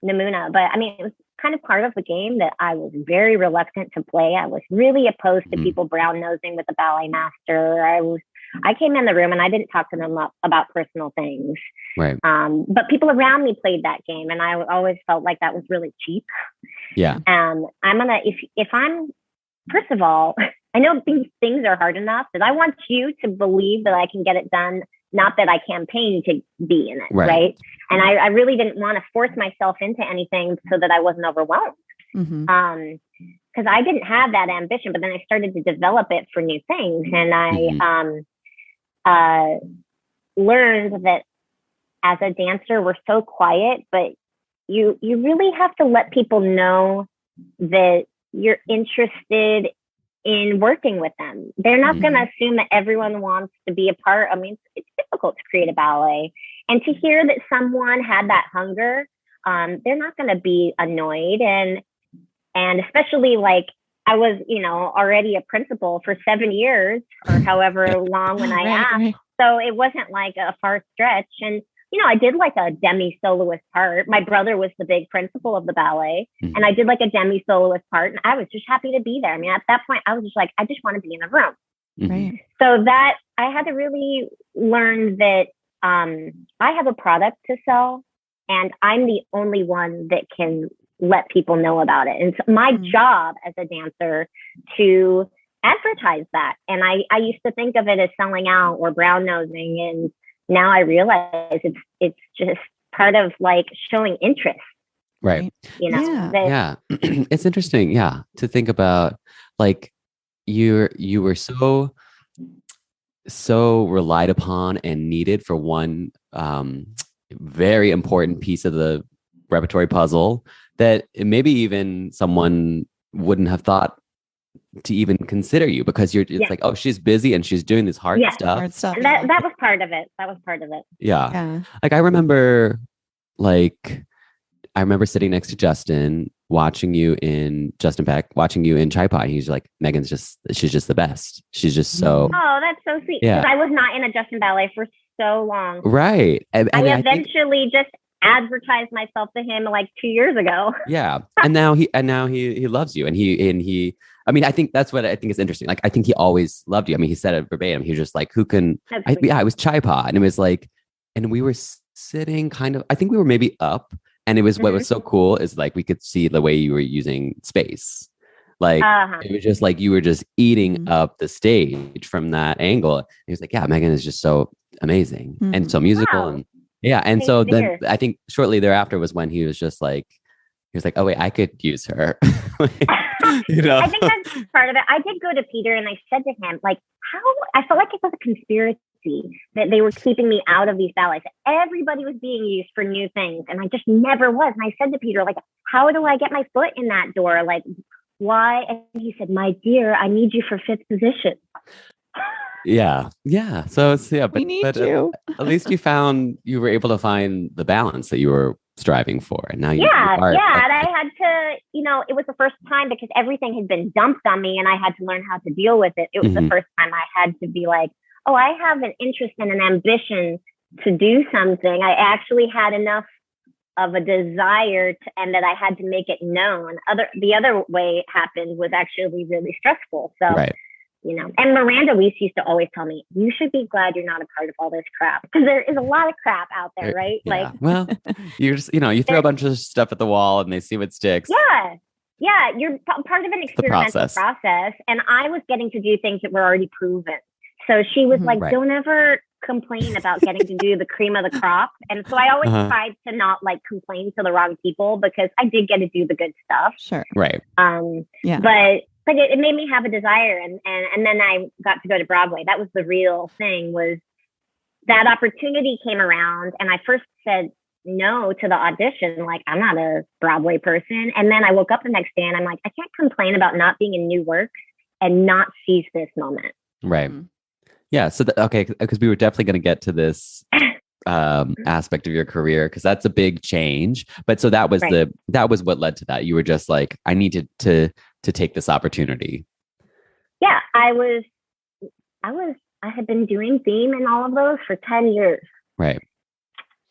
Namuna. But I mean, it was kind of part of the game that I was very reluctant to play. I was really opposed to people brown nosing with the ballet master. I came in the room and I didn't talk to them about personal things. Right. But people around me played that game, and I always felt like that was really cheap. Yeah. If I'm, first of all, I know these things are hard enough that I want you to believe that I can get it done, not that I campaign to be in it, right? And I really didn't want to force myself into anything so that I wasn't overwhelmed. Because I didn't have that ambition, but then I started to develop it for new things. And I learned that as a dancer, we're so quiet, but you really have to let people know that you're interested in working with them. They're not going to assume that everyone wants to be a part. I mean, it's difficult to create a ballet. And to hear that someone had that hunger, they're not going to be annoyed. And especially like I was, already a principal for 7 years or however long when I asked. Right. So it wasn't like a far stretch. And, I did like a demi-soloist part. My brother was the big principal of the ballet, and I did like a demi-soloist part. And I was just happy to be there. I mean, at that point, I was just like, I just want to be in the room. Right. So that I had to really learn that I have a product to sell, and I'm the only one that can let people know about it. And so my job as a dancer to advertise that. And I used to think of it as selling out or brown nosing. And now I realize it's just part of like showing interest. Right. Yeah. It's interesting. Yeah. To think about like you were so relied upon and needed for one very important piece of the repertory puzzle that maybe even someone wouldn't have thought to even consider you, because it's like, oh, she's busy and she's doing this hard stuff. And that was part of it. Yeah. Like I remember sitting next to Justin Peck, watching you in Chai Pai. He's like, she's just the best. She's just so. Oh, that's so sweet. Because I was not in a Justin ballet for so long. Right. And I eventually just advertised myself to him like 2 years ago. Yeah. And now he loves you. And he, I mean, I think that's what I think is interesting. Like, I think he always loved you. I mean, he said it verbatim. He was just like, who can, it was Chai Pai. And it was like, and we were sitting kind of, I think we were maybe up. And it was what was so cool is like we could see the way you were using space. Like it was just like you were just eating up the stage from that angle. And he was like, yeah, Megan is just so amazing and so musical. And and so then I think shortly thereafter was when he was like, oh wait, I could use her. I think that's part of it. I did go to Peter and I said to him, like, I felt like it was a conspiracy that they were keeping me out of these ballets. Everybody was being used for new things, and I just never was. And I said to Peter, like, how do I get my foot in that door? Like, why? And he said, my dear, I need you for fifth position. Yeah. So it's, but we need you. At least you were able to find the balance that you were striving for. And now you are. Yeah. And I had to, it was the first time because everything had been dumped on me and I had to learn how to deal with it. It was the first time I had to be like, oh, I have an interest and an ambition to do something. I actually had enough of a desire and that I had to make it known. The other way it happened was actually really stressful. So, and Miranda Weiss used to always tell me, you should be glad you're not a part of all this crap, because there is a lot of crap out there, right? Yeah. Like, well, you just, you throw a bunch of stuff at the wall and they see what sticks. Yeah. You're part of an experimental process. And I was getting to do things that were already proven. So she was like, don't ever complain about getting to do the cream of the crop. And so I always tried to not like complain to the wrong people, because I did get to do the good stuff. Sure. Right. But it made me have a desire. And then I got to go to Broadway. That was the real thing, was that opportunity came around. And I first said no to the audition. Like, I'm not a Broadway person. And then I woke up the next day and I'm like, I can't complain about not being in new work and not seize this moment. Right. Yeah. So, because we were definitely going to get to this aspect of your career, because that's a big change. But so that was that was what led to that. You were just like, I needed to take this opportunity. Yeah, I had been doing theme and all of those for 10 years. Right.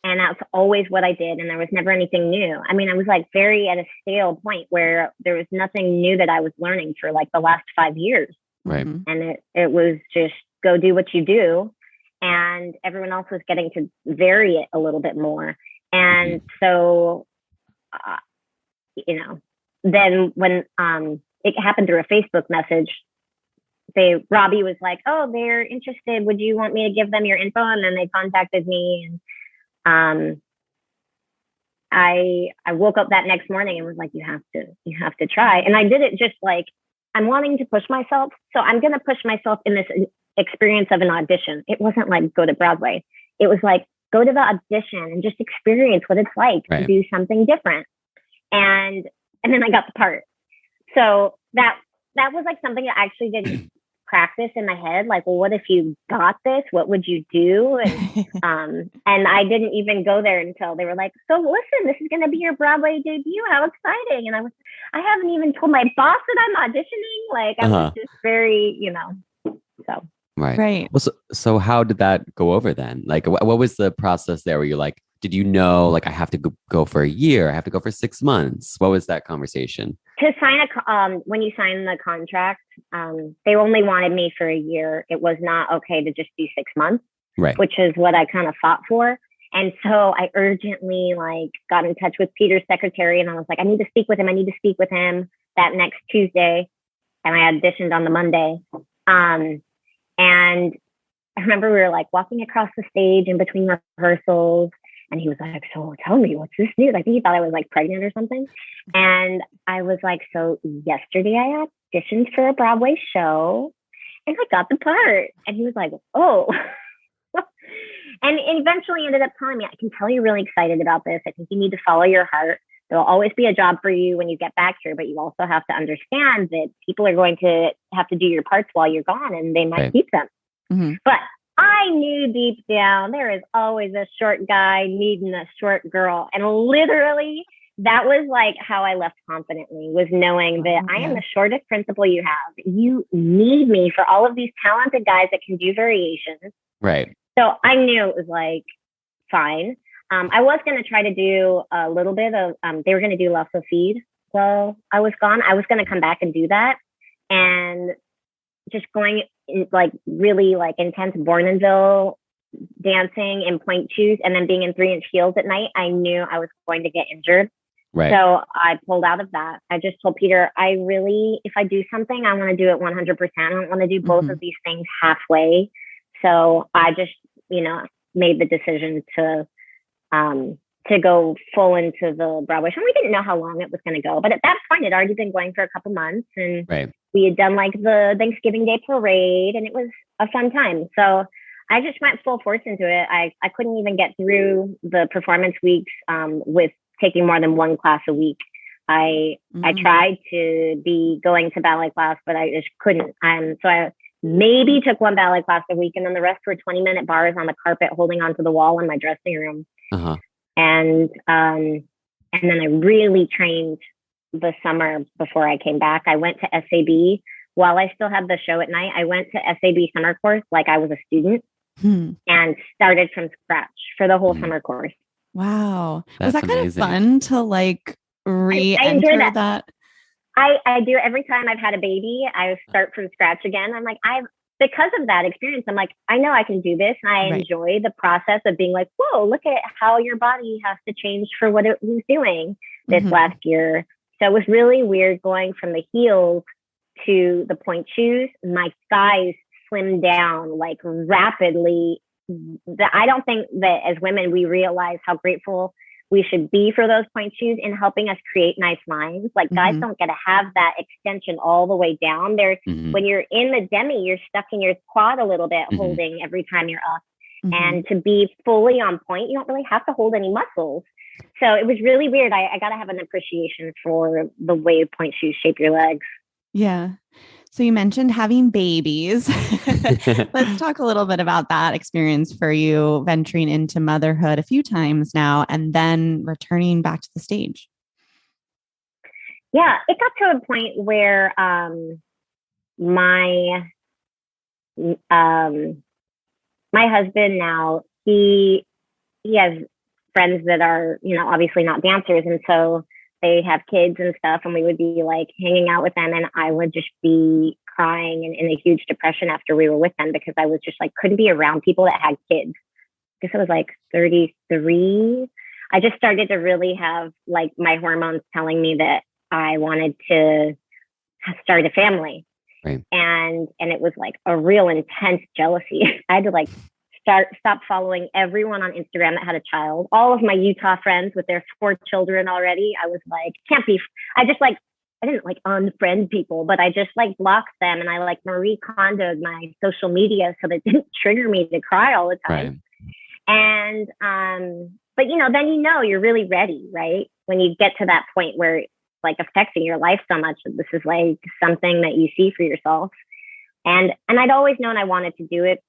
And that's always what I did. And there was never anything new. I mean, I was like very at a stale point where there was nothing new that I was learning for like the last 5 years. Right. And it was just go do what you do. And everyone else was getting to vary it a little bit more. And so, then when it happened through a Facebook message, Robbie was like, oh, they're interested. Would you want me to give them your info? And then they contacted me. And I woke up that next morning and was like, you have to try. And I did it just like, I'm wanting to push myself. So I'm going to push myself in this experience of an audition. It wasn't like go to Broadway. It was like go to the audition and just experience what it's like to do something different. And then I got the part. So that was like something that actually didn't practice in my head, like, well, what if you got this? What would you do? And I didn't even go there until they were like, so listen, this is going to be your Broadway debut. How exciting. And I haven't even told my boss that I'm auditioning. Like, I was just very, so. Right. Well, so how did that go over then? Like, what was the process there where you're like, did you know, like, I have to go for a year? I have to go for 6 months. What was that conversation? To sign when you sign the contract, they only wanted me for a year. It was not okay to just do 6 months, right? Which is what I kind of fought for. And so I urgently got in touch with Peter's secretary, and I was like, I need to speak with him. I need to speak with him that next Tuesday. And I auditioned on the Monday. And I remember we were walking across the stage in between rehearsals, and he was like, so tell me, what's this news? I think he thought I was pregnant or something. And I was like, so yesterday I auditioned for a Broadway show and I got the part. And he was like, oh. And eventually ended up telling me, I can tell you're really excited about this. I think you need to follow your heart. There'll always be a job for you when you get back here, but you also have to understand that people are going to have to do your parts while you're gone, and they might keep them. Mm-hmm. But I knew deep down there is always a short guy needing a short girl. And literally that was how I left confidently, was knowing that I am the shortest principal you have. You need me for all of these talented guys that can do variations. Right. So I knew it was fine. I was going to try to do a little bit of, they were going to do La Feed while I was gone. I was going to come back and do that. And just going in, really intense Bournonville dancing in point shoes and then being in 3-inch heels at night, I knew I was going to get injured. Right. So I pulled out of that. I just told Peter, if I do something, I want to do it 100%. I don't want to do both of these things halfway. So I just, made the decision to go full into the Broadway show. We didn't know how long it was going to go, but at that point, it had already been going for a couple months, and we had done the Thanksgiving Day parade, and it was a fun time. So I just went full force into it. I couldn't even get through the performance weeks with taking more than one class a week. I tried to be going to ballet class, but I just couldn't. So I maybe took one ballet class a week, and then the rest were 20-minute bars on the carpet holding onto the wall in my dressing room. And then I really trained the summer before I came back. I went to SAB while I still had the show at night. I went to SAB summer course like I was a student and started from scratch for the whole summer course. Wow. That's was that amazing. Kind of fun to re-enter that? I do. Every time I've had a baby, I start from scratch again. I'm because of that experience, I'm I know I can do this. And I enjoy the process of being whoa, look at how your body has to change for what it was doing this last year. So it was really weird going from the heels to the point shoes. My thighs slimmed down rapidly. I don't think that as women, we realize how grateful we should be for those point shoes in helping us create nice lines. Guys don't get to have that extension all the way down. There's when you're in the demi, you're stuck in your quad a little bit, holding every time you're up. And to be fully on point, you don't really have to hold any muscles. So it was really weird. I got to have an appreciation for the way point shoes shape your legs. Yeah. So you mentioned having babies. Let's talk a little bit about that experience for you, venturing into motherhood a few times now and then returning back to the stage. Yeah, it got to a point where my husband now, he has friends that are, obviously not dancers. And so they have kids and stuff, and we would be hanging out with them, and I would just be crying and in a huge depression after we were with them, because I was just couldn't be around people that had kids. I guess I was 33. I just started to really have my hormones telling me that I wanted to start a family. Right. And it was a real intense jealousy. I had to stop following everyone on Instagram that had a child. All of my Utah friends with their 4 children already. I was can't be. I didn't unfriend people, but I just blocked them, and I Marie Kondo'd my social media so that it didn't trigger me to cry all the time. Right. And but then you're really ready, right? When you get to that point where it's affecting your life so much that this is something that you see for yourself. And I'd always known I wanted to do it.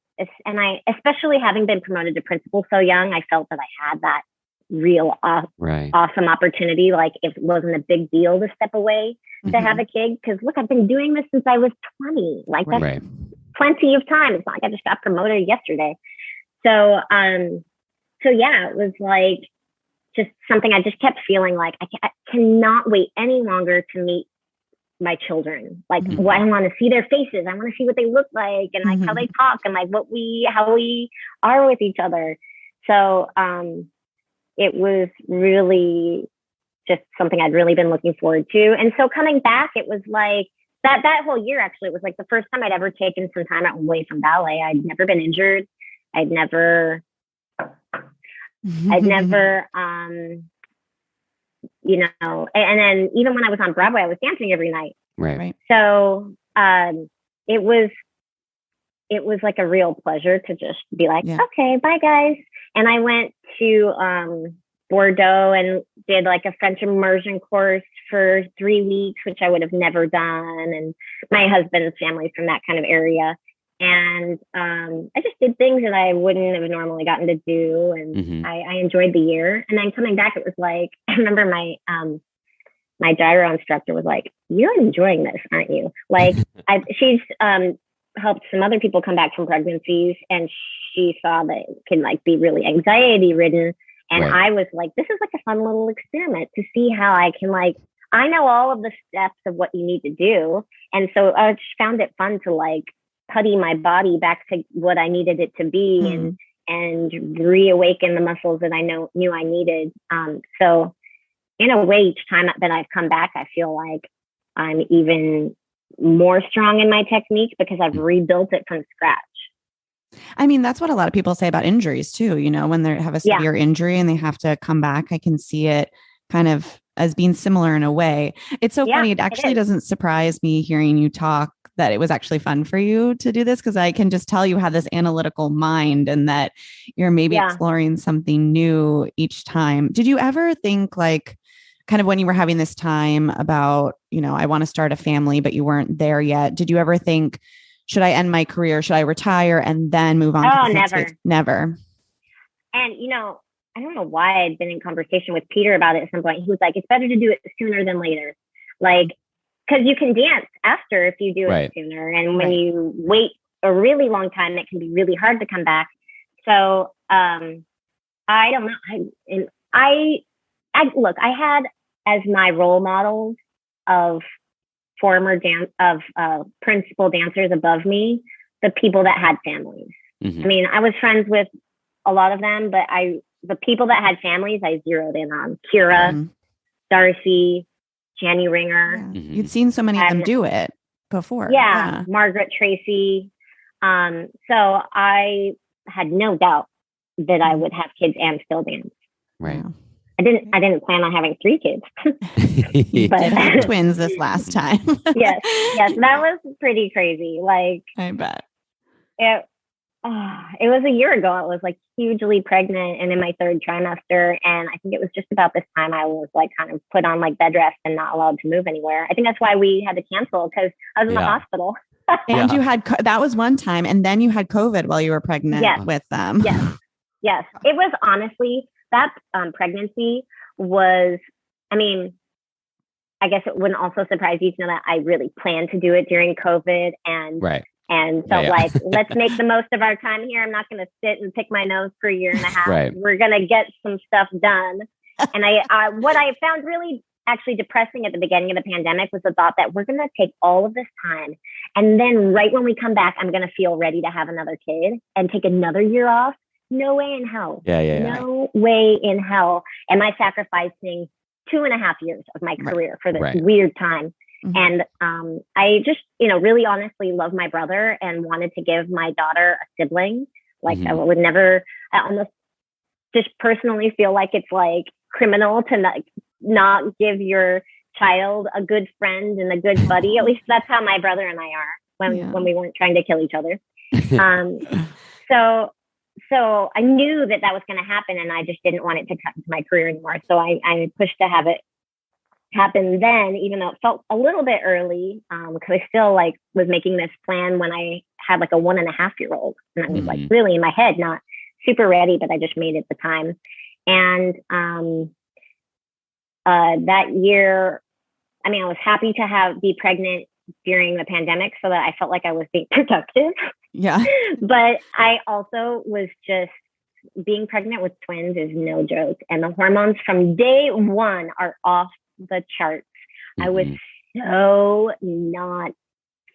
And I, especially having been promoted to principal so young, I felt that I had that real awesome opportunity. Like it wasn't a big deal to step away to have a kid. Cause look, I've been doing this since I was 20. Like that's plenty of time. It's not like I just got promoted yesterday. So yeah, it was like just something I just kept feeling like I cannot wait any longer to meet my children. Like I want to see their faces. I want to see what they look like and like how they talk and like how we are with each other. So it was really just something I'd really been looking forward to. And so coming back, it was like that whole year, actually, it was like the first time I'd ever taken some time away from ballet. I'd never been injured. I'd never, you know, and then even when I was on Broadway, I was dancing every night. Right. So it was like a real pleasure to just be like, okay, bye guys. And I went to Bordeaux and did like a French immersion course for 3 weeks, which I would have never done. And my husband's family's from that kind of area. And I just did things that I wouldn't have normally gotten to do. And I enjoyed the year. And then coming back, it was like, I remember my gyro instructor was like, you're enjoying this, aren't you? Like she's helped some other people come back from pregnancies, and she saw that it can like be really anxiety ridden. And I was like, this is like a fun little experiment to see how I can like, I know all of the steps of what you need to do. And so I just found it fun to like putty my body back to what I needed it to be and reawaken the muscles that I knew I needed. So in a way, each time that I've come back, I feel like I'm even more strong in my technique because I've rebuilt it from scratch. I mean, that's what a lot of people say about injuries too. You know, when they have a severe injury and they have to come back, I can see it kind of as being similar in a way. It's so funny. It actually doesn't surprise me hearing you talk that it was actually fun for you to do this, because I can just tell you have this analytical mind and that you're maybe exploring something new each time. Did you ever think like kind of when you were having this time about, you know, I want to start a family, but you weren't there yet. Did you ever think, should I end my career? Should I retire and then move on? Oh, to the never. next phase? Never. And, you know, I don't know why I'd been in conversation with Peter about it at some point. He was like, it's better to do it sooner than later. Like, because you can dance after if you do it sooner. And when you wait a really long time, it can be really hard to come back. So I don't know. I look, I had as my role models of former principal dancers above me, the people that had families. I mean, I was friends with a lot of them, but the people that had families, I zeroed in on Kira, Darcy, Jenny Ringer. You'd seen so many of them do it before. Margaret Tracy. So I had no doubt that I would have kids and still dance. Right. I didn't plan on having 3 kids. But twins this last time. yes, that was pretty crazy. Like, I bet. It was a year ago. I was like hugely pregnant and in my 3rd trimester. And I think it was just about this time I was like kind of put on like bed rest and not allowed to move anywhere. I think that's why we had to cancel, because I was in the hospital. And you had, that was one time. And then you had COVID while you were pregnant with them. Yes. It was honestly, that pregnancy was, I mean, I guess it wouldn't also surprise you to know that I really planned to do it during COVID and felt like, let's make the most of our time here. I'm not going to sit and pick my nose for a year and a half. We're going to get some stuff done. And what I found really actually depressing at the beginning of the pandemic was the thought that we're going to take all of this time. And then right when we come back, I'm going to feel ready to have another kid and take another year off. No way in hell. No way in hell am I sacrificing 2.5 years of my career for this weird time. And I just, really honestly love my brother and wanted to give my daughter a sibling. Like I would never, I almost just personally feel like it's like criminal to not give your child a good friend and a good buddy. At least that's how my brother and I are when we weren't trying to kill each other. So I knew that was going to happen, and I just didn't want it to cut into my career anymore. So I pushed to have it happened then, even though it felt a little bit early, because I still like was making this plan when I had like a 1.5-year-old, and I was like really in my head, not super ready, but I just made it the time. And that year, I mean, I was happy to be pregnant during the pandemic so that I felt like I was being productive. Yeah. But I also was just, being pregnant with twins is no joke. And the hormones from day one are off the charts. I was so not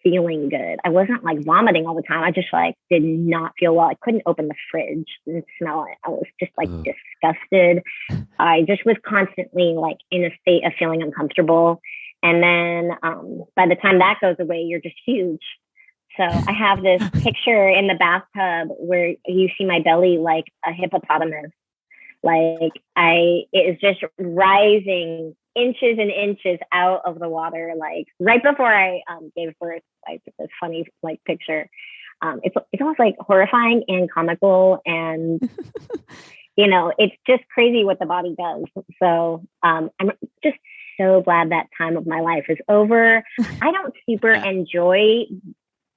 feeling good. I wasn't like vomiting all the time. I just like did not feel well. I couldn't open the fridge and smell it. I was just like disgusted. I just was constantly like in a state of feeling uncomfortable. And then by the time that goes away, you're just huge. So I have this picture in the bathtub where you see my belly like a hippopotamus. Like it is just rising inches and inches out of the water. Like right before I gave birth, I took this funny like picture. It's almost like horrifying and comical, and you know, it's just crazy what the body does. So I'm just so glad that time of my life is over. I don't super enjoy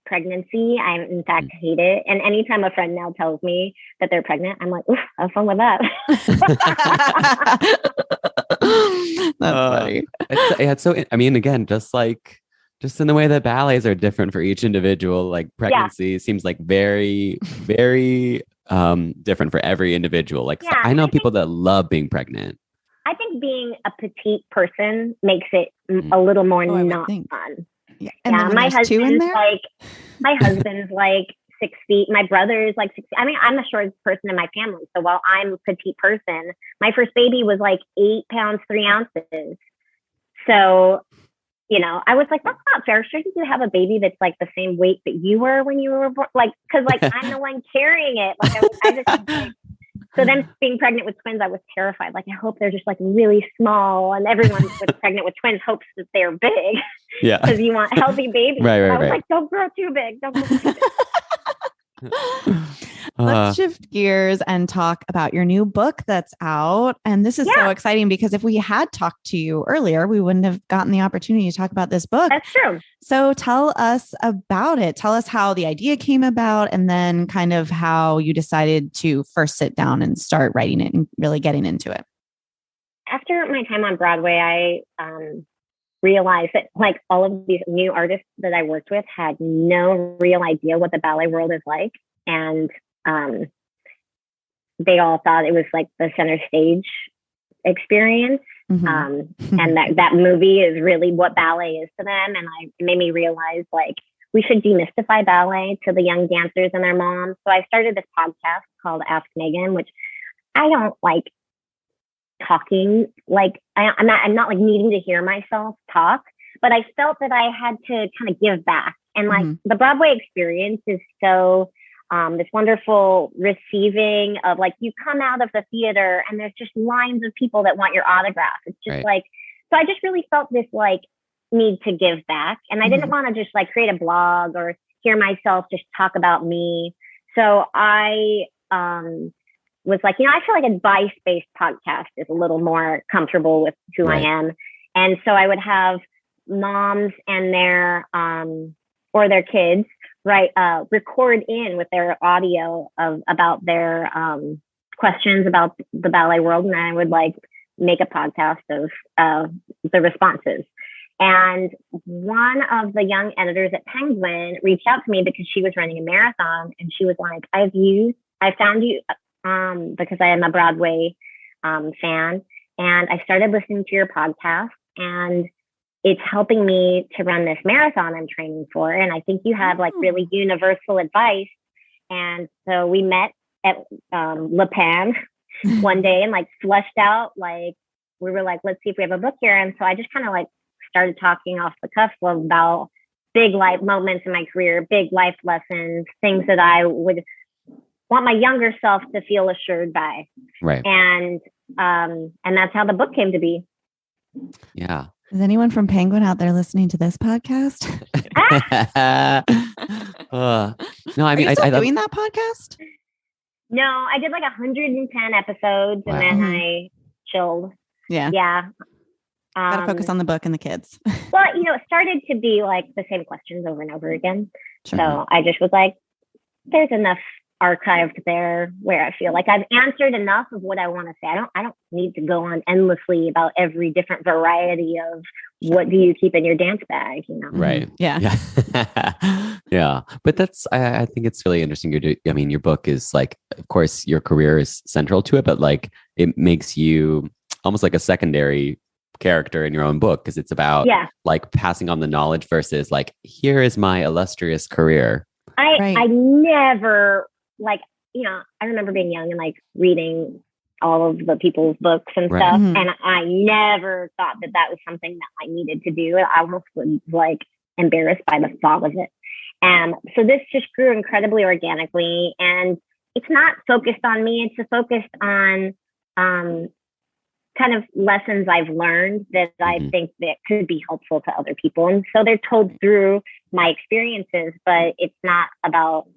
pregnancy. I, in fact, hate it. And anytime a friend now tells me that they're pregnant, I'm like, oof, have fun with that. That's funny. It's so, I mean, again, just in the way that ballets are different for each individual, like pregnancy seems like very, very different for every individual. Like I know people that love being pregnant. I think being a petite person makes it a little more not fun. Yeah, and then my husband's my husband's like 6 feet. My brother's like 6 feet. I mean, I'm the shortest person in my family. So while I'm a petite person, my first baby was like 8 pounds, 3 ounces. So, you know, I was like, that's not fair. Shouldn't you have a baby that's like the same weight that you were when you were born? Like, because like I'm the one carrying it. Like I just like, so then being pregnant with twins, I was terrified. Like, I hope they're just like really small, and everyone with pregnant with twins hopes that they're big. Yeah. Because you want healthy babies. Right. I was like, don't grow too big. Don't grow too big. Let's shift gears and talk about your new book that's out. And this is so exciting because if we had talked to you earlier, we wouldn't have gotten the opportunity to talk about this book. That's true. So tell us about it. Tell us how the idea came about, and then kind of how you decided to first sit down and start writing it and really getting into it. After my time on Broadway, I realized that like all of these new artists that I worked with had no real idea what the ballet world is like. And they all thought it was like the center stage experience. And that movie is really what ballet is to them. And it made me realize like we should demystify ballet to the young dancers and their moms. So I started this podcast called Ask Megan, which I don't like talking. Like I'm not like needing to hear myself talk, but I felt that I had to kind of give back. And like the Broadway experience is so this wonderful receiving of like you come out of the theater and there's just lines of people that want your autograph. It's just like, so I just really felt this like need to give back. And I didn't want to just like create a blog or hear myself just talk about me. So I was like, you know, I feel like a advice-based podcast is a little more comfortable with who I am. And so I would have moms and their or their kids record in with their audio about their questions about the ballet world, and I would like make a podcast of the responses. And one of the young editors at Penguin reached out to me because she was running a marathon, and she was like, I found you because I am a Broadway fan, and I started listening to your podcast, and it's helping me to run this marathon I'm training for. And I think you have like really universal advice. And so we met at Le Pan one day and like fleshed out, like, we were like, let's see if we have a book here. And so I just kind of like started talking off the cuff about big life moments in my career, big life lessons, things that I would want my younger self to feel assured by. Right. And that's how the book came to be. Yeah. Is anyone from Penguin out there listening to this podcast? No, I mean, Are you still doing that podcast? No, I did like 110 episodes and then I chilled. Yeah. Yeah. Gotta focus on the book and the kids. Well, it started to be like the same questions over and over again. Sure. So I just was like, there's enough archived there where I feel like I've answered enough of what I want to say. I don't need to go on endlessly about every different variety of what do you keep in your dance bag, Right. Yeah. Yeah. But I think it's really interesting. Your book is like, of course, your career is central to it, but like it makes you almost like a secondary character in your own book because it's about like passing on the knowledge versus like, here is my illustrious career. I never I remember being young and like reading all of the people's books and stuff. Mm-hmm. And I never thought that was something that I needed to do. I almost was like embarrassed by the thought of it. So this just grew incredibly organically, and it's not focused on me. It's focused on kind of lessons I've learned that I think that could be helpful to other people. And so they're told through my experiences, but it's not about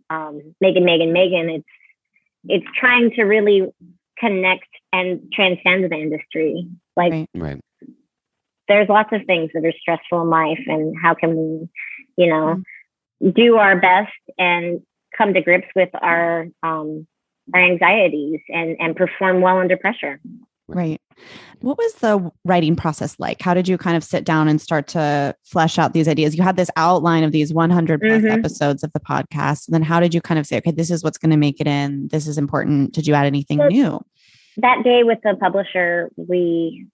Megan. It's trying to really connect and transcend the industry. Like, right. There's lots of things that are stressful in life, and how can we, do our best and come to grips with our anxieties and perform well under pressure. Right. What was the writing process like? How did you kind of sit down and start to flesh out these ideas? You had this outline of these 100 plus episodes of the podcast. And then how did you kind of say, okay, this is what's going to make it in. This is important. Did you add anything new? That day with the publisher, we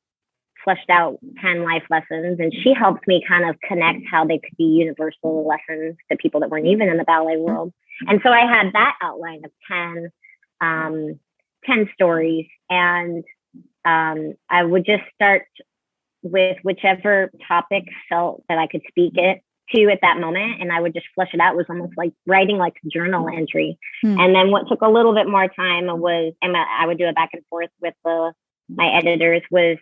fleshed out 10 life lessons, and she helped me kind of connect how they could be universal lessons to people that weren't even in the ballet world. And so I had that outline of 10 stories, and I would just start with whichever topic felt that I could speak it to at that moment. And I would just flesh it out. It was almost like writing like a journal entry. And then what took a little bit more time was, and I would do a back and forth with my editors, was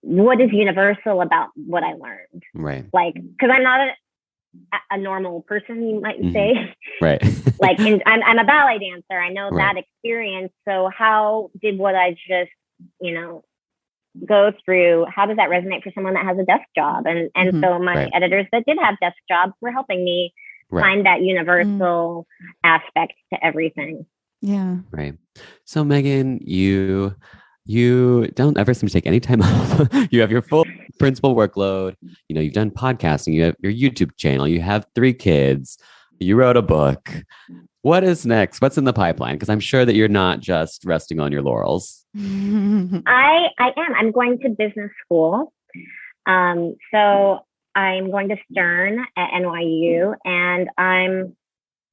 what is universal about what I learned? Right. Like, because I'm not a normal person, you might say. Right. Like, I'm a ballet dancer. I know that experience. So how did what I just, go through, how does that resonate for someone that has a desk job? And so my editors that did have desk jobs were helping me find that universal aspect to everything. Yeah. Right. So Megan, you don't ever seem to take any time off. You have your full principal workload. You've done podcasting, you have your YouTube channel, you have 3 kids, you wrote a book. What is next? What's in the pipeline? Because I'm sure that you're not just resting on your laurels. I am. I'm going to business school. So I'm going to Stern at NYU, and I'm,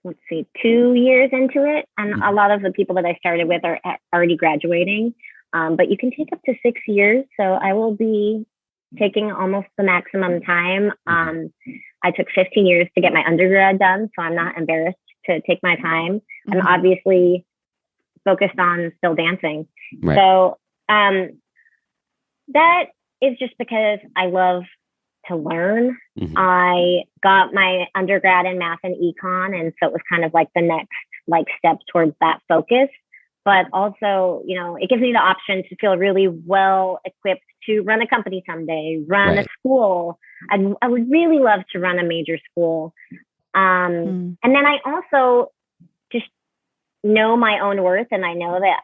2 years into it. And a lot of the people that I started with are already graduating. But you can take up to 6 years. So I will be taking almost the maximum time. I took 15 years to get my undergrad done, so I'm not embarrassed to take my time. I'm obviously focused on still dancing. Right. So that is just because I love to learn. I got my undergrad in math and econ, and so it was kind of like the next step towards that focus. But also, it gives me the option to feel really well equipped to run a company someday, run a school. I would really love to run a major school. And then I also just know my own worth. And I know that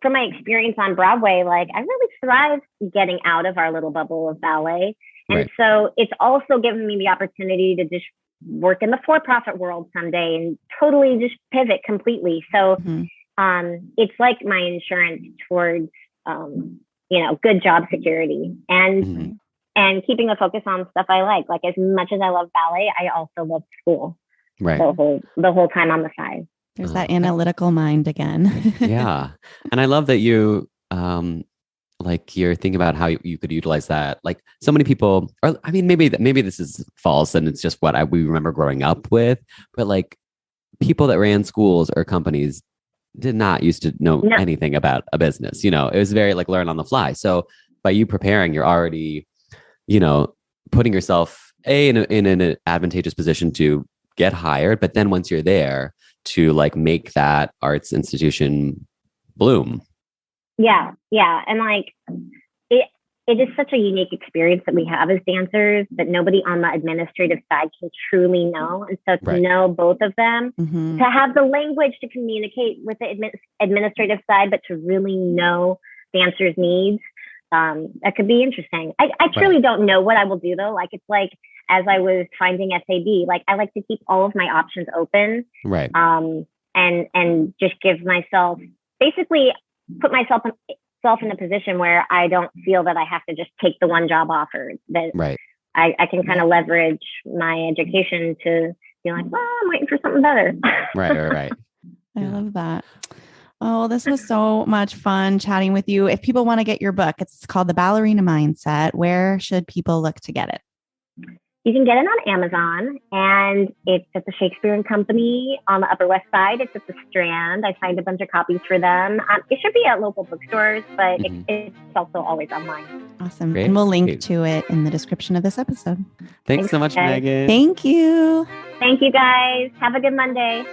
from my experience on Broadway, like I really thrived getting out of our little bubble of ballet. And so it's also given me the opportunity to just work in the for-profit world someday and totally just pivot completely. So it's like my insurance towards, good job security and keeping the focus on stuff I like. Like as much as I love ballet, I also love school. Right. The whole time on the side. There's that analytical mind again. Yeah. And I love that you, you're thinking about how you could utilize that. Like so many people, or I mean, maybe this is false and it's just what we remember growing up with, but like people that ran schools or companies did not used to know anything about a business. It was very like learn on the fly. So by you preparing, you're already, putting yourself in an advantageous position to get hired. But then once you're there to like make that arts institution bloom. Yeah. And like it is such a unique experience that we have as dancers that nobody on the administrative side can truly know. And so to know both of them, to have the language to communicate with the administrative side, but to really know dancers' needs, that could be interesting. I truly don't know what I will do though. Like, it's like, as I was finding SAB, like I like to keep all of my options open. Right. And just give myself, basically put myself in a position where I don't feel that I have to just take the one job offered, that I can kind of leverage my education to be like, well, I'm waiting for something better. Right. I love that. Oh, this was so much fun chatting with you. If people want to get your book, it's called The Ballerina Mindset. Where should people look to get it? You can get it on Amazon, and it's at the Shakespeare and Company on the Upper West Side. It's at the Strand. I signed a bunch of copies for them. It should be at local bookstores, but it's also always online. Awesome. Great. And we'll link to it in the description of this episode. Thanks so much, guys. Megan. Thank you. Thank you, guys. Have a good Monday.